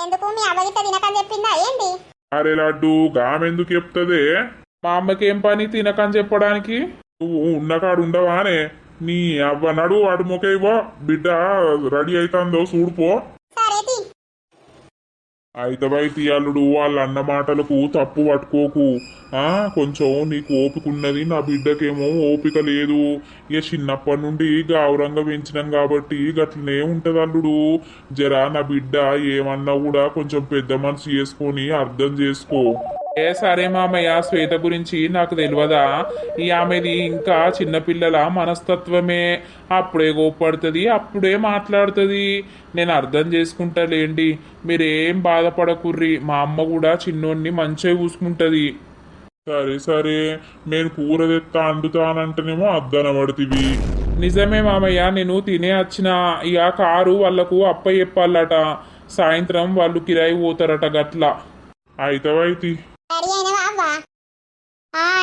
ఎందుకు మీ అవ్వగిత తినకని చెప్పిందా ఏంటి? అరే లడ్డు, గామెందుకు చెప్తదే? మా అమ్మకేం పని తినకని చెప్పడానికి? నువ్వు ఉన్నకాడు ఉండవానే? నీ అవ్వనడు అటు మొకేవో, బిడ్డ రెడీ అవుతుందో చూడుపో. సరే తీ. అయితవైతి అల్లుడు, వాళ్ళ అన్న మాటలకు తప్పు పట్టుకోకు. కొంచెం నీకు ఓపిక ఉన్నది, నా బిడ్డకేమో ఓపిక లేదు. ఇక చిన్నప్పటి నుండి గౌరవంగా పెంచినాం కాబట్టి గట్లనే ఉంటది అల్లుడు. జరా నా బిడ్డ ఏమన్నా కూడా కొంచెం పెద్ద మనసు చేసుకొని అర్థం చేసుకో. సరే మామయ్య, శ్వేత గురించి నాకు తెలియదా? ఈ ఆమెది ఇంకా చిన్నపిల్లల మనస్తత్వమే. అప్పుడే కోప్పడుతుంది, అప్పుడే మాట్లాడుతుంది. నేను అర్థం చేసుకుంటాలేండి, మీరేం బాధపడకుర్రి. మా అమ్మ కూడా చిన్నోన్ని మంచిగా చూసుకుంటుంది. సరే సరే, నేను కూర తెత్తా అండుతానంటేనేమో అద్దనబడుతుంది. నిజమే మామయ్య, నేను తినే వచ్చిన. ఇక కారు వాళ్ళకు అప్ప చెప్పాలట, సాయంత్రం వాళ్ళు కిరాయి పోతారట గట్ల. అయితవైతి రెడీ అయినవా అవ్వ?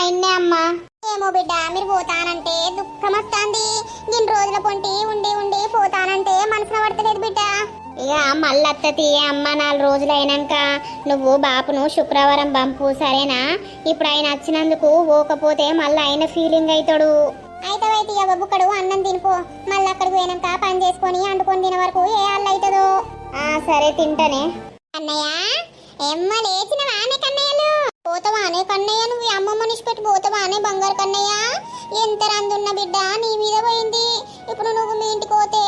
ఇన్నే అమ్మా. ఏమో బిడ్డ, మీరు పోతానంటే దుఃఖం వస్తుంది. నేను రోజుల పొంటి ఉండి ఉండి పోతానంటే మనసున పడతలేదు బిడ్డ. ఇక మళ్ళత్త తీయ అమ్మ, 4 రోజులు అయినాక నువ్వు బాపును శుక్రవారం పంపు, సరేనా? ఇప్పుడు ఆయన వచ్చినందుకు పోకపోతే మళ్ళీ ఆయన ఫీలింగ్ అవుతాడు. అయితే ఇక బుక్కడు అన్నం తినిపో, మళ్ళీ అక్కడికి పోయినాక పని చేసుకొని అండుకొని తినే వరకు ఏ అల్లు అవుతుందో. సరే తింటానే. అన్నయ్య ఎమ్మ లేచినవా అనే కన్నయ్యలు? పోతావా అనే కన్నయ్య? నువ్వు అమ్మమ్మ నిష్పెట్టి పోతావా అనే బంగారు కన్నయ్య? ఎంత రందున్న బిడ్డ నీ మీద పోయింది. ఇప్పుడు నువ్వు మీ ఇంటికి పోతే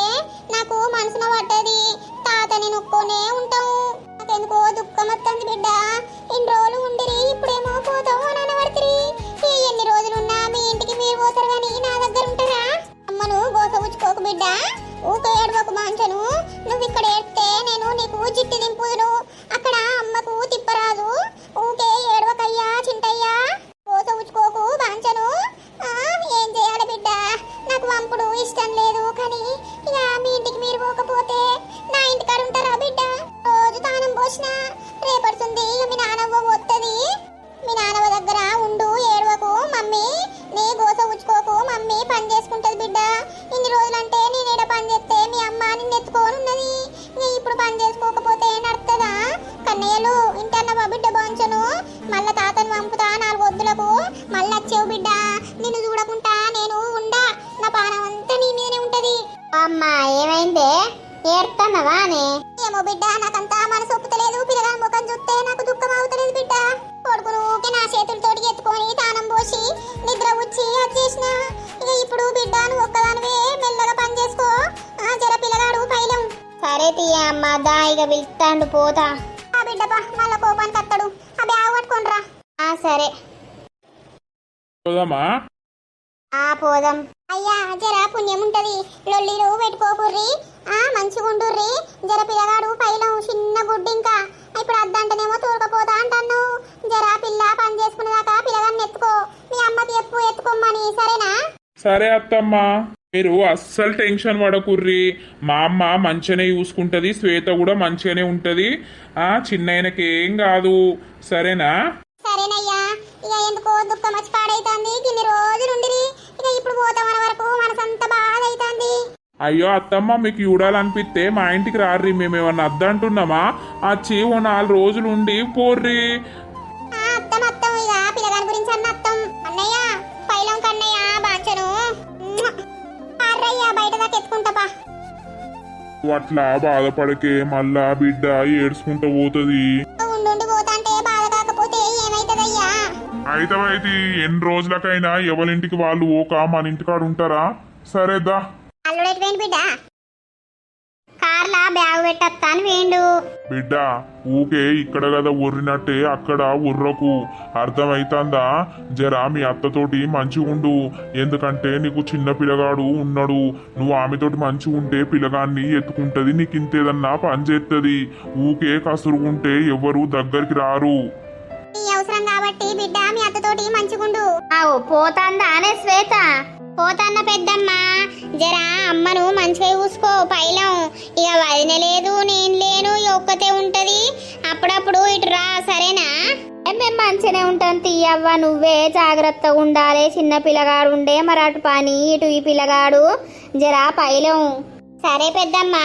నాకు మనసున పడ్డది. తాతని నొక్కోనే ఉంటావు. నాకెందుకో దుఃఖం వస్తుంది బిడ్డ. ఇన్ని రోజులు ఉండిరి, ఇప్పుడేమో పోతావు అని అనబడుతుంది. ఎన్ని రోజులున్నా మీ ఇంటికి మీరు పోతారు కానీ నా దగ్గర ఉంటారా? అమ్మను గోసగుచ్చుకోకు బిడ్డ, ఊక ఏడవకు మాంచను. నువ్వు ఇక్కడ ఏడితే నేను నీకు జిట్టి దింపుదును. అక్కడ అమ్మకు తిప్పరాదు. ఊకే ఏడవకయ్యా చింటయ్యా, గోసగుచ్చుకోకు బాంచను. ఏం చేయాలి బిడ్డ, నాకు వంపుడు ఇష్టం లేదు. కానీ ఇక మీ ఇంటికి మీరు పోకపోతే నా ఇంటికాడ ఉంటారా బిడ్డ? రోజు తానం పోసిన రేపడుతుంది. ఇక మీ నానవ్వ వస్తుంది. మీ నానవ్వ దగ్గర ఉండు, ఏడవకు మమ్మీ. నీ గోస ఉచ్చుకోకు మమ్మీ, పని చేసుకుంటది బిడ్డ. ఇన్ని రోజులంటే నేను ఏడ పని చేస్తే మీ అమ్మ నిన్ను ఎత్తుకొని ఉన్నది. ఇప్పుడు పని చేసుకోకపోతే నడుతుందా? కన్నయ్యలు ఇంటన్నవా బిడ్డ బాంచను? మళ్ళా తాతను పంపుతా 4 వద్దులకు, మళ్ళీ వచ్చేవు బిడ్డ. నిన్ను చూడకుండా నేను ఉండా, నా పానం అంతా నీ మీదనే ఉంటది. అమ్మా ఏమైందే, ఏడుతున్నావా అని? ఏమో బిడ్డ, నాకంతా మనసు ఒప్పుతలేదు. పిల్లగా ముఖం చూస్తే నాకు దుఃఖం అవుతలేదు బిడ్డ. కొడుకును ఊకే నా చేతులతోటి ఎత్తుకొని తానం పోసి నిద్ర వచ్చి వచ్చేసిన. ఇక ఇప్పుడు బిడ్డ నువ్వు ఒక్కదానివే మెల్లగా పని చేసుకో. జర పిల్లగాడు పైలం. సరే తీయ అమ్మ, దా ఇక పిలుస్తాండు పోతా. బిడ్డపా మళ్ళా కోపానికి అత్తడు. ఆ బ్యాగ్ పట్టుకోనరా. సరే పోదామా? పోదాం. అయ్యా జర పుణ్యం ఉంటది, లొల్లిలు పెట్టుకోకుర్రి, మంచిగుండుర్రి. జర పిల్లగాడు పైలం చిన్న గుడ్డు, ఇంకా ఇప్పుడు అద్దంటనేమో తోడుకపోతా అంటాను. జర పిల్ల పని చేసుకునేదాకా పిల్లగాన్ని ఎత్తుకో, మీ అమ్మకి ఎత్తుకోమ్మని, సరేనా? సరే అత్తమ్మ, మీరు అస్సలు టెన్షన్ పడకుర్రి. మా అమ్మ మంచిగానే చూసుకుంటది, శ్వేత కూడా మంచిగానే ఉంటది. చిన్నయనకి ఏం కాదు, సరేనా? సరేనయ్యా. ఇక ఎందుకో దుఃఖం వచ్చి పాడైతుంది, ఇన్ని రోజులుండిరి, ఇక ఇప్పుడు పోతామన్న వరకు మనసంతా బాధ అవుతుంది. అయ్యో అత్తమ్మ, మీకు చూడాలనిపిస్తే మా ఇంటికి రార్రి, మేమేమన్నా అద్దంటున్నామా? వచ్చి ఓ 4 రోజులు ఉండి పోర్రి. అత్తం అత్తం, ఇక పిల్లగాని గురించి అన్న అత్తం. అన్నయ్య పైలం కన్నయ్య బాంచను అర్రయ్య బయట దాకా ఎత్తుకుంటాపా. అట్లా బాధపడకే, మళ్ళా బిడ్డ ఏడ్చుకుంటూ పోతుంది. ఉండి పోతాంటే బాధ కాకపోతే ఏమైతుందయ్యా? అయితే ఎన్ని రోజులకైనా ఎవరింటికి వాళ్ళు ఓక మన ఇంటికాడు ఉంటారా? సరేదా. అల్లుడెట్ వేయండి బిడ్డ, కార్లా బ్యాగ్ పెట్టత్తాను వేయండు. బిడ్డ ఊకే ఇక్కడ కదా ఉర్రినట్టే అక్కడ ఉర్రకు, అర్థమైతుందా? జరా మీ అత్తతోటి మంచిగా ఉండు, ఎందుకంటే నీకు చిన్న పిల్లగాడు ఉన్నాడు. నువ్వు ఆమెతోటి మంచిగా ఉంటే పిల్లగాన్ని ఎత్తుకుంటది, నీకు ఇంతేదన్నా పని చేస్తుంది. ఊకే కసురుగుంటే ఎవరు దగ్గరికి రారు. నీ అవసరం కాబట్టి బిడ్డ మీ అత్తతోటి మంచిగుండు. పోతాందా అనే శ్వేత? పోతాన్న పెద్దమ్మ, జరా అమ్మను మంచిగా చూసుకో. పైలం ఇక వదిన లేదు, నేను లేను, ఒక్కతే ఉంటది. అప్పుడప్పుడు ఇటు రా, సరేనా? మేము మంచిగానే ఉంటాం తీయవ్వ, నువ్వే జాగ్రత్తగా ఉండాలి. చిన్న పిల్లగాడు ఉండే, మరి అటు పని ఇటు ఈ పిల్లగాడు, జరా పైలం. సరే పెద్దమ్మ.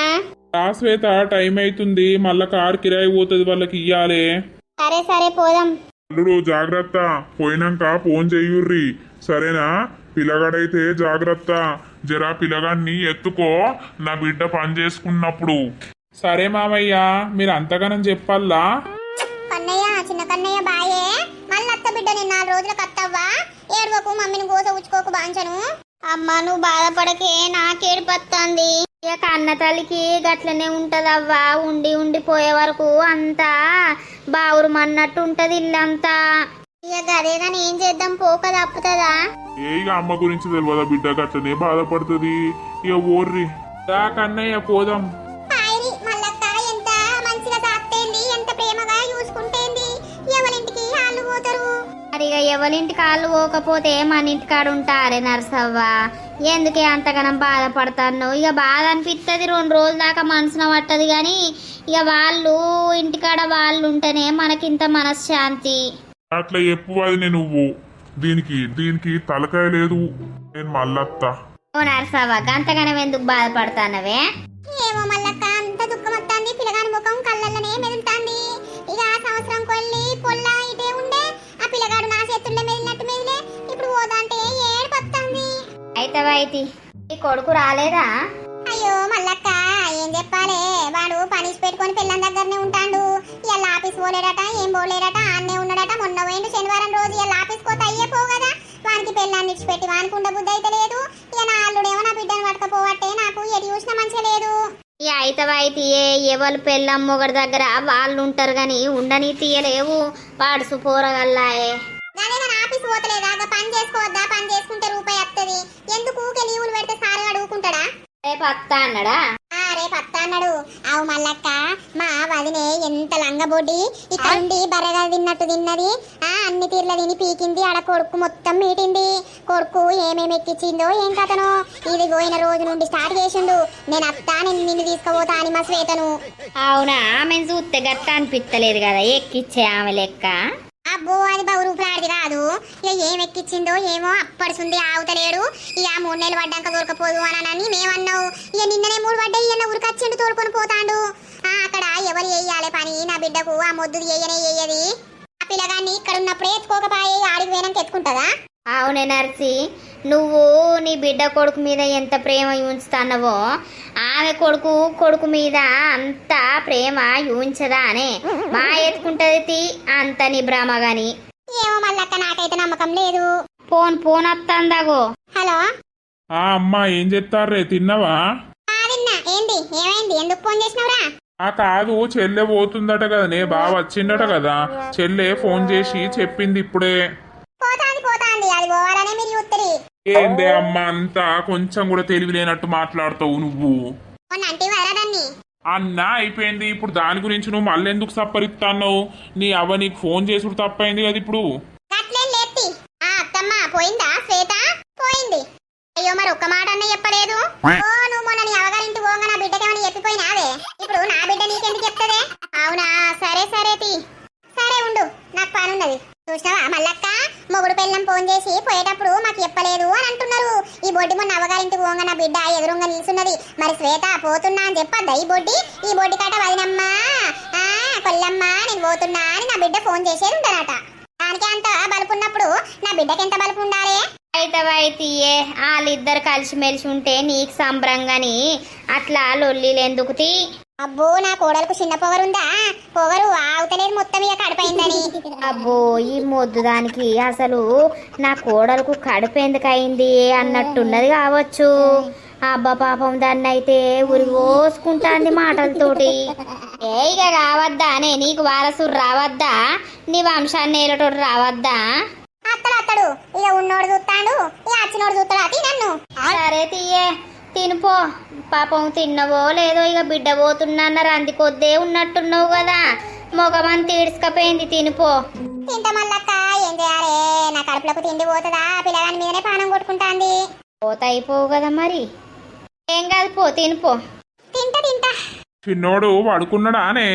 శ్వేత, టైం అవుతుంది, మళ్ళా కారు కిరాయి పోతుంది, వాళ్ళకి ఇయ్యాలే. సరే సరే పోదాం. అల్లుడు జాగ్రత్త, పోయినాక ఫోన్ చెయ్యుర్రి, సరేనా? పిల్లగాడైతే జాగ్రత్త, జరా పిల్లగాన్ని ఎత్తుకో, నా బిడ్డ పని చేసుకున్నప్పుడు. సరే మామయ్య, మీరు అంతగానం చెప్పాలా? కన్నయ్య, చిన్న కన్నయ్య బాయే. మళ్ళీ అత్త బిడ్డ నేను 4 రోజులకు అత్తవ్వా. ఏడవకు, మమ్మీని గోస ఉచ్చుకోకు బాంచను. అమ్మ నువ్వు బాధపడకే, నాకేడుపత్తాంది. ఇక కన్న తల్లికి గట్లనే ఉంటదవ్వా, ఉండి ఉండి పోయే వరకు అంతా బావురుమన్నట్టు ఉంటది ఇల్లంతా. ఇక గదే కానీ ఏం చేద్దాం, పోక తప్పుతుందా? ఇక అమ్మ గురించి తెలియదా బిడ్డ, గట్లనే బాధపడుతుంది. ఇక ఓర్రి. కన్నయ్య పోదాం. పాయరి మల్లక్క ఎంత మంచిగా సాత్తేంది, ఎంత ప్రేమగా చూసుకుంటేంది. ఎవరింటికి వాళ్ళు పోతారు. మరి ఇక ఎవరింటికి వాళ్ళు పోకపోతే మన ఇంటికాడ ఉంటారే నర్సవ్వ. ఎందుకే అంతగానం బాధపడతాను? ఇక బాధ అనిపిస్తుంది, 2 రోజుల దాకా మనసున పట్టదు. కానీ ఇక వాళ్ళు ఇంటికాడ వాళ్ళు ఉంటేనే మనకింత మనశ్శాంతి. అట్లా చెప్పు అది నువ్వు, దీనికి తలకాయ లేదు. నేను మళ్ళత్తా. ఓ నర్సవ్వ, గంతగానం ఎందుకు బాధపడతానవే? ఏమో మల్లక్క, అంత దుఃఖం వస్తుంది. పిల్లగాని ముఖం కళ్ళల్లనే మెదులుతాంది. ఇక ఆ సంవత్సరం కొల్లి పొల్ల ఇటే ఉండే, ఆ పిల్లగాడు నా చేతుల్లో మెదిలినట్టు మెదిలే, ఇప్పుడు పోదాంటే ఏడుపత్తాంది. అయితే ఈ కొడుకు రాలేదా? అయ్యో మల్లక్క, ఏం చెప్పాలే, వాడు పనిష్ పెట్టుకొని పిల్లని దగ్గరనే ఉంటాడు. ఇవాళ ఆఫీస్ పోలేడట, ఏం పోలేడట, ఆన్నే ఉన్నాడట. మొన్న పోయిండు శనివారం రోజు. ఇవాళ ఆఫీస్ పోతే అయ్యే పోవు కదా, వానికి పిల్లాన్ని ఇచ్చిపెట్టి వానికి ఉండ బుద్ధి అయితే లేదు. ఇక నా అల్లుడేమో నా బిడ్డను పట్టుకపోవట్టే, నాకు ఎటు చూసినా మంచిగా లేదు. ఈ అయితే ఎవరు పెళ్ళం మొగడి దగ్గర వాళ్ళు ఉంటారు గాని ఉండని తీయలేవు. వాడు పోరగల్లాయే. కానీ నేను ఆఫీస్ పోతలేదా, పని చేసుకోవద్దా? పని చేసుకుంటే రూపాయి వస్తుంది. ఎందుకు ఊకే లీవులు పెడితే సార్ అడుగుకుంటాడా? రేపు అత్తా అన్నాడా? రేపు అత్తా అన్నాడు. అవు మల్లక్క, మా వదినే ఎంత లంగబొడ్డి, ఇక్కడ ఉండి బర్రెగా తిన్నట్టు తిన్నది. అన్ని తీర్ల తిని పీకింది. ఆడ కొడుకు మొత్తం మీటింది. కొడుకు ఏమేమి ఎక్కించిందో ఏం కథనో, ఇది పోయిన రోజు నుండి స్టార్ట్ చేసిండు. నేను అత్తా, నేను నిన్ను తీసుకుపోతా అని మా శ్వేతను. అవునా? ఆమెను చూస్తే గట్ట అనిపిస్తలేదు కదా ఎక్కిచ్చే ఆమె లెక్క. అబ్బో, అది బహురూపులాడిది కాదు. ఇక ఏం ఎక్కిచ్చిందో ఏమో, అప్పడుసుంది ఆవుతలేడు. ఇక 3 నెలలు పడ్డాక దొరకపోదు అని మేమన్నావు. ఇక నిన్ననే 3 పడ్డాయి, ఇక ఉరికొచ్చిండు, తోలుకొని పోతాండు. అక్కడ ఎవరు వేయాలి పని? నా బిడ్డకు ఆ మొద్దుది వేయది. ఆ పిల్లగాన్ని ఇక్కడ ఉన్నప్పుడే ఎత్తుకోకపాయే, ఆడికి పోయినాక ఎత్తుకుంటుందా? అవునే నర్సి, నువ్వు నీ బిడ్డ కొడుకు మీద ఎంత ప్రేమ ఉంచుతానవో ఆమె కొడుకు మీద అంత ప్రేమ ఉంచదా అనే మా ఎత్తుకుంటది అంత నీ భ్రమ గాని. ఏమో మల్లక్క, నాకైతే నమ్మకం లేదు. ఫోన్ వస్తుందాగో. హలో అమ్మా, ఏం చెప్తారే? తిన్నావా? తిన్నా. ఏంది, ఏమైంది, ఎందుకు ఫోన్ చేసినవురా? కాదు, చెల్లె పోతుందట కదనే, బావ వచ్చిండట కదా. చెల్లె ఫోన్ చేసి చెప్పింది ఇప్పుడే. పోతాంది పోతుంది, అది పోవాలనే మీరు చూస్తారు. ఏందే అమ్మ అంతా కొంచెం కూడా తెలివి లేనట్టు మాట్లాడతావు నువ్వు. మొన్న అంటే వరదాన్ని అన్న అయిపోయింది, ఇప్పుడు దాని గురించి నువ్వు మళ్ళీ ఎందుకు సప్పరిస్తావు? నీ అవ్వ నీకు ఫోన్ చేసుడు తప్పైంది కదా ఇప్పుడు. అట్లేం లేత్తి. ఆ అత్తమ్మ పోయిందా శ్వేత? పోయింది. అయ్యో మరి ఒక్క మాట అన్న చెప్పలేదు. ఓ నువ్వు మొన్న నీ అవగారింటి పోగా నా బిడ్డకేమని చెప్పిపోయినావే, ఇప్పుడు నా బిడ్డ నీకెందుకు చెప్తదే? అవునా, సరే సరే తీ. సరే ఉండు, నాకు పని ఉన్నది. చూసినావా మల్లక్క, మొగుడు పెళ్ళం ఫోన్ చేసి పోయేటప్పుడు మాకు చెప్పలేదు అని అంటున్నారు. ఈ బొడ్డి మొన్న అవగారింటి పోగా నా బిడ్డ ఎదురుగా నిల్చున్నది. మరి శ్వేత పోతున్నా అని చెప్పద్దా ఈ బొడ్డి కాట వదినమ్మా కొల్లమ్మా నేను పోతున్నా అని నా బిడ్డ ఫోన్ చేసేది ఉండదట. దానికి అంత బలుపున్నప్పుడు నా బిడ్డకి ఎంత బలుపు ఉండాలి? అయితే వాళ్ళిద్దరు కలిసిమెలిసి ఉంటే నీకు సంబరంగాని అట్లా లొల్లీలు ఎందుకు తీ? అబ్బో నా కోడలకు చిన్న పొగరుందా? పొగరు ఆవుతలేదు మొత్తం ఇక కడిపోయిందని. అబ్బో ఈ మొద్దు దానికి అసలు నా కోడలకు కడుపు ఎందుకు అయింది అన్నట్టున్నది కావచ్చు. అబ్బా పాపం దాన్ని అయితే ఉరి పోసుకుంటాంది మాటలతోటి. ఇక రావద్దా అనే నీకు వారసుడు రావద్దా? నీ వంశాన్ని ఏలటోడు రావద్దా? అత్తడు ఇక ఉన్నోడు చూస్తాడు, ఇక అచ్చినోడు చూస్తాడు అది నన్ను. సరే తీయే తినిపో. పాపం తిన్నవో లేదో ఇక బిడ్డ పోతున్నా రంది కొద్దే ఉన్నట్టున్నావు కదా, మొగమని తీడ్చుకపోయింది, తినిపో. తింట మల్లక్క ఏం చేయాలి, నా కడుపులకు తిండి పోతుందా? పిల్లగాని మీదనే పానం కొట్టుకుంటాంది. పోత అయిపోవు కదా మరి, ఏం కాదు పో తినిపో. తింటా చిన్నోడు పడుకున్నాడా అనే?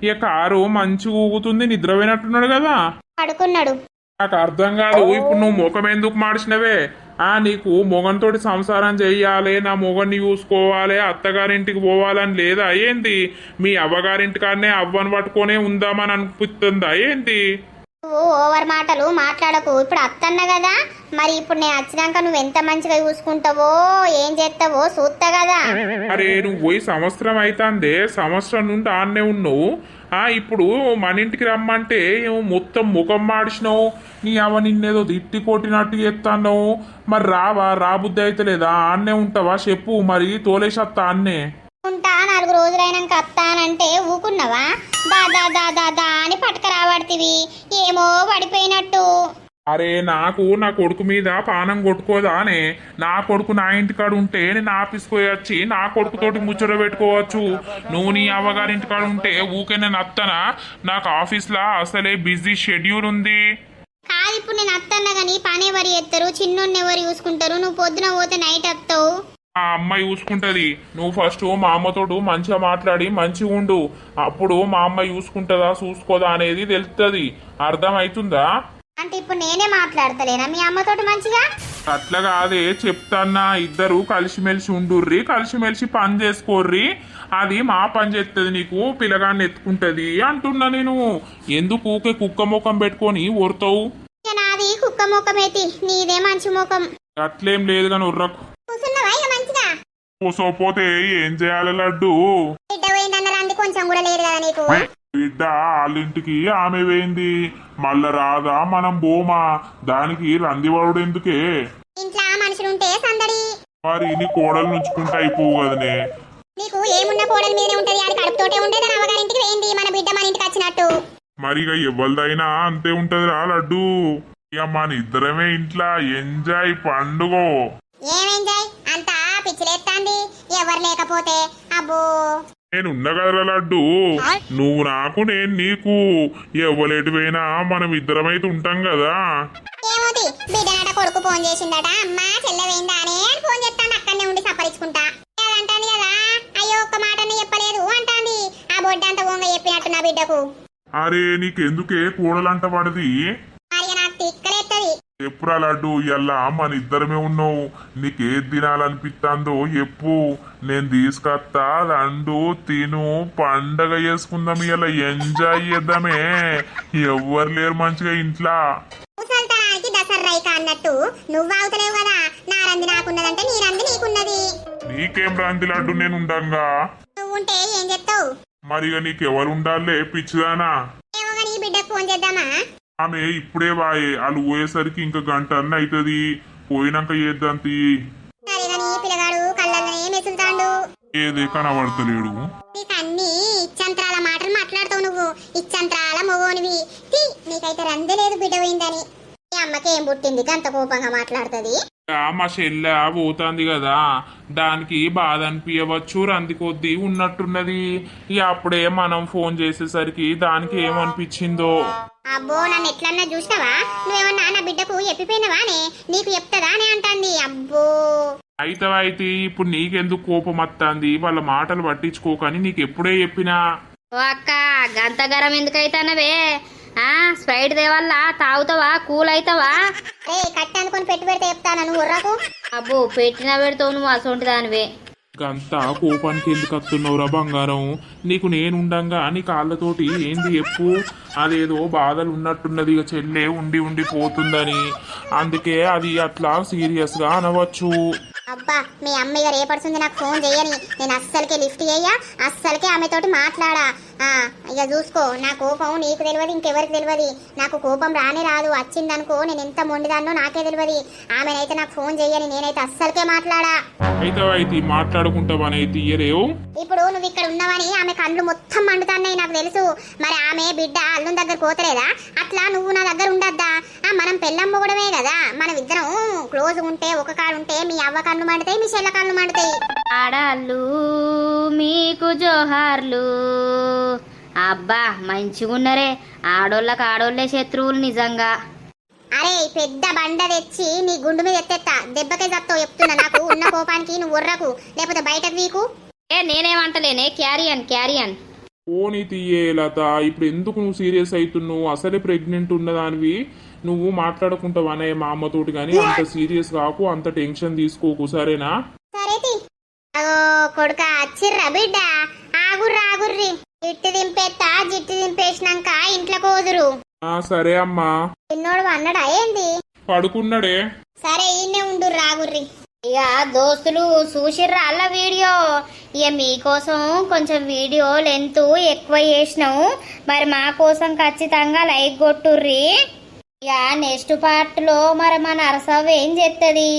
ఇక కారు మంచి ఊగుతుంది, నిద్రపోయినట్టున్నాడు కదా. పడుకున్నాడు. నాకు అర్థం కాదు, ఇప్పుడు నువ్వు ముఖం ఎందుకు మార్చినవే? నీకు మొగంతోటి సంసారం చెయ్యాలి, నా మొగన్ని చూసుకోవాలి, అత్తగారింటికి పోవాలని లేదా ఏంది? మీ అవ్వగారింటికాడనే అవ్వని పట్టుకొనే ఉందామని అనిపిస్తుందా ఏంది? నువ్వు ఓవర్ మాటలు మాట్లాడకు. ఇప్పుడు అత్తన్న కదా, మరి ఇప్పుడు నేను వచ్చినాక నువ్వు ఎంత మంచిగా చూసుకుంటావో ఏం చేస్తావో చూస్తా కదా. అరే నువ్వు పోయి సంవత్సరం అవుతుందే, సంవత్సరం నుండి ఆడనే ఉన్నావు. ఇప్పుడు మన ఇంటికి రమ్మంటే ఏమో మొత్తం ముఖం మాడిచినావు. నీ అవ నిన్నేదో తిట్టి కొట్టినట్టు చేస్తాను. మరి రాబుద్ది అయితే లేదా? ఆడనే ఉంటావా చెప్పు, మరి తోలేసత్తా అన్నే ఉంటా. 4 రోజులైనాక అత్తానంటే ఊకున్నావా? దా అని పట్టుక రాబడితివి, ఏమో పడిపోయినట్టు. అరే నాకు నా కొడుకు మీద పానం కొట్టుకోదానే? నా కొడుకు నా ఇంటికాడ ఉంటే నేను ఆఫీస్ పోయి వచ్చి నా కొడుకుతోటి ముచ్చట పెట్టుకోవచ్చు. నువ్వు నీ అవ్వగారింటికాడ ఉంటే ఊకే నేను అత్తనా? నాకు ఆఫీస్లో అసలే బిజీ షెడ్యూల్ ఉంది. కాదు ఇప్పుడు నేను అత్తన్నా గానీ పని ఎవరు చేస్తారు? చిన్నోడిని ఎవరు చూసుకుంటారు? నువ్వు పొద్దున పోతే నైట్ వస్తావు. ఆ అమ్మాయి చూసుకుంటది. నువ్వు ఫస్ట్ మా అమ్మతోడు మంచిగా మాట్లాడి మంచిగా ఉండు, అప్పుడు మా అమ్మాయి చూసుకుంటుందా చూసుకోదా అనేది తెలుస్తుంది. అర్థం అవుతుందా? అంటే ఇప్పుడు నేనే మాట్లాడతలేనా మీ అమ్మతోటి మంచిగా? అట్లా కాదే చెప్తాన్నా, ఇద్దరు కలిసిమెలిసి ఉండుర్రి, కలిసిమెలిసి పని చేసుకోర్రి, అది మా పని చేస్తుంది, నీకు పిల్లగాన్ని ఎత్తుకుంటది అంటున్నా నేను. ఎందుకు ఊకే కుక్క ముఖం పెట్టుకొని ఊరుతావు? నాది కుక్క ముఖమేతి, నీదే మంచి ముఖం. అట్లేం లేదు కానీ ఉర్రకు. కూర్చున్నావా ఇక మంచిగా? కూసోపోతే ఏం చేయాలి లడ్డు? బిడ్డ పోయిందన్న రంది కొంచెం కూడా లేదు కదా నీకు? బిడ్డ వాళ్ళింటికి ఆమె పోయింది, మళ్ళా రాదా మనం బోమా, దానికి రందివాడు ఎందుకే? ఇంట్లో మనుషులుంటే సందడి. మరి నీ కోడలు నుంచుకుంటా అయిపోవు కదనే. నీకు ఏమున్న కోడల మీదే ఉంటది, అది కడుపుతోటే ఉండే దాని అవ్వగారింటికి పోయింది, మన బిడ్డ మన ఇంటికి వచ్చినట్టు. మరి ఇక ఎవరిదైనా అంతే ఉంటదిరా లడ్డు. ఇక మన ఇద్దరమే ఇంట్లో ఎంజాయ్ పండుగ. ఏం ఎంజాయ్? అంతా పిచ్చిలేస్తాంది ఎవరు లేకపోతే. అబ్బో నేనున్నా కదరా లడ్డు, నువ్వు నాకు నేను నీకు, ఎవ్వలేటి పోయినా మనం ఇద్దరమైతే ఉంటాం కదా. ఏమోది బిడ్డనట కొడుకు ఫోన్ చేసిందట, అమ్మా చెల్లె పోయిందా అని ఫోన్ చేస్తాను, అక్కడనే ఉండి సపరించుకుంటా అంటాంది కదా. అయ్యో ఒక్క మాటనే చెప్పలేదు అంటాంది. ఆ బొడ్డంతా ఓంగ చెప్పినట్టు నా బిడ్డకు. అరే నీకెందుకే కూడలంట పడది? మరి నాకు తిక్కలేత్తది. ఎప్పుడా లడ్డు, ఇయ్యల్లా మన ఇద్దరమే ఉన్నావు, నీకేది తినాలనిపిస్తుందో ఎప్పు, నేను తీసుకొస్తా, రండు తిను, పండగ చేసుకుందాం, ఇలా ఎంజాయ్ చేద్దామే. ఎవ్వరు లేరు మంచిగా ఇంట్లో. ముసల్తనానికి దసర్రైక అన్నట్టు నువ్వు అవుతలేవు కదా. నా రంది నాకున్నదంటే నీ రంది నీకున్నది. నీకేం రంది లడ్డు, నేను ఉండంగా. నువ్వుంటే ఏం చెప్తావు? మరిగా నీకెవరు ఉండాలే పిచ్చిదానా? ఏమో కానీ బిడ్డకు ఫోన్ చేద్దామా? ఆమె ఇప్పుడే వాయే, వాళ్ళు పోయేసరికి ఇంకా గంట అన్న అవుతుంది, పోయినాక చేద్దాంతి. సరే గాని పిల్లగాడు కళ్ళనే మెసులుతాండు, ఏదే కనబడతలేడు. నీకు అన్ని ఇచ్చంత్రాల మాటలు మాట్లాడతావు నువ్వు. ఇచ్చంత్రాల మొగోనివి. నీకైతే రందే లేదు బిడ్డ పోయిందని. ఈ అమ్మకి ఏం పుట్టింది గంత కోపంగా మాట్లాడుతుంది? మా చెల్లె పోతాంది కదా, దానికి బాధ అనిపించవచ్చు, రంది కొద్దీ ఉన్నట్టున్నది. ఇక అప్పుడే మనం ఫోన్ చేసేసరికి దానికి ఏమనిపించిందో. అబ్బో నన్ను ఎట్లన్నా చూసినావా? నువ్వేమన్నా నా బిడ్డకు చెప్పిపోయినవానే? నీకు చెప్తదా అని అంటాంది. అబ్బో అయితే ఇప్పుడు నీకెందుకు కోపం వస్తుంది? వాళ్ళ మాటలు పట్టించుకోకని నీకు ఎప్పుడే చెప్పినా. ఓ అక్క గంత గరం ఎందుకైతానవే? స్ప్రైట్ దేవల్లా తాగుతావా? కూల్ అవుతావా? రే కట్టి అనుకొని పెట్టి పెడితే చెప్తాను నువ్వు ఉర్రకు. అబ్బో పెట్టిన పెడతావు నువ్వు అసొంటి దానివే. గంతా కోపానికి ఎందుకు వస్తున్నావురా బంగారం? నీకు నేనుండంగా నీ కాళ్ళతోటి ఏంది చెప్పు? అదేదో బాధలు ఉన్నట్టున్నది, ఇక చెల్లె ఉండి ఉండి పోతుందని, అందుకే అది అట్లా సీరియస్గా అనవచ్చు. అబ్బా మీ అమ్మ ఇక రేపడుతుంది నాకు ఫోన్ చేయని, నేను అస్సలకే లిఫ్ట్ చేయ, అస్సలకే ఆమెతోటి మాట్లాడా. ఇక చూసుకో, నా కోపం నీకు తెలియదు, ఇంకెవరికి తెలియదు. నాకు కోపం రానే రాదు, వచ్చిందనుకో నేను ఎంత మొండిదాన్నో నాకే తెలియదు. ఆమెనైతే నాకు ఫోన్ చేయని, నేనైతే అస్సలకే మాట్లాడా. అయితే మాట్లాడుకుంటావనైతే ఇయ్యలేవు. ఇప్పుడు నువ్వు ఇక్కడ ఉన్నావని ఆమె కళ్ళు మొత్తం మండుతాన్నాయి నాకు తెలుసు. మరి ఆమె బిడ్డ అల్లుని దగ్గర పోతలేదా? అట్లా నువ్వు నా దగ్గర ఉండద్దా? మనం పెళ్ళం మొగడమే కదా, మనం ఇద్దరం క్లోజ్ ఉంటే ఒక కాడు ఉంటే మీ అవ్వ కళ్ళు మండుతాయి, మీ చెల్ల కళ్ళు మండుతాయి. ఆడాళ్ళు మీకు జోహార్లు. అబ్బా మంచిగున్నరే, ఆడోళ్ళకి ఆడోళ్ళే శత్రువులు నిజంగా. అరే పెద్ద బండ తెచ్చి నీ గుండు మీద ఎత్తెత్తా, దెబ్బకే చస్తావు చెప్తున్నా. నాకు ఉన్న కోపానికి నువ్వు ఉర్రకు, లేకపోతే బయటకు వీకు. నేనేమంటలేనే, క్యారియన్. ఓని తీయే లత, ఇప్పుడు ఎందుకు నువ్వు సీరియస్ అవుతున్నావు? అసలే ప్రెగ్నెంట్ ఉన్నదానివి, నువ్వు మాట్లాడుకుంటావనే మా అమ్మతోటి, కానీ అంత సీరియస్ కాకు, అంత టెన్షన్ తీసుకోకు, సరేనా? సరే అగో కొడుక చిర్రా బిడ్డ, ఆగుర్రి జిట్టు దింపేస్తా, జిట్టు దింపేసినాక ఇంట్లో కోదురు. సరే అమ్మా. చిన్నోడు అన్నాడా ఏంది? పడుకున్నాడే. సరే ఈయనే ఉండు రాగుర్రి. ఇక దోస్తులు చూసిర్రా అల్ల వీడియో. ఇక మీకోసం కొంచెం వీడియో లెంత్ ఎక్కువ చేసినాం, మరి మా కోసం ఖచ్చితంగా లైక్ కొట్టుర్రి. ఇక నెక్స్ట్ పార్ట్ లో మరి మన అరసవ్వ ఏం చేస్తుంది?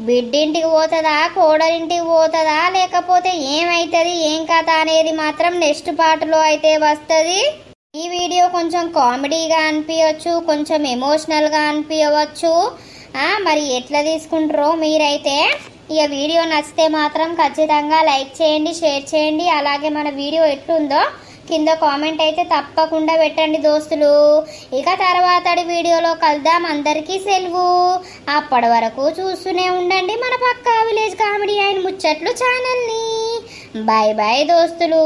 బిడ్డింటికి పోతుందా, కోడలింటికి పోతుందా, లేకపోతే ఏమైతుంది, ఏం కథ అనేది మాత్రం నెక్స్ట్ పార్ట్ లో అయితే వస్తుంది. ఈ వీడియో కొంచెం కామెడీగా అనిపించవచ్చు, కొంచెం ఎమోషనల్గా అనిపించవచ్చు. మరి ఎట్లా తీసుకుంటారో మీరైతే. ఇక వీడియో నచ్చితే మాత్రం ఖచ్చితంగా లైక్ చేయండి, షేర్ చేయండి. అలాగే మన వీడియో ఎట్లుందో కింద కామెంట్ అయితే తప్పకుండా పెట్టండి దోస్తులు. ఇక తర్వాతడి వీడియోలో కలుద్దాం. అందరికీ సెలవు. అప్పటి వరకు చూస్తూనే ఉండండి మన పక్కా విలేజ్ కామెడీ అండ్ ముచ్చట్లు ఛానల్ని. బాయ్ బాయ్ దోస్తులు.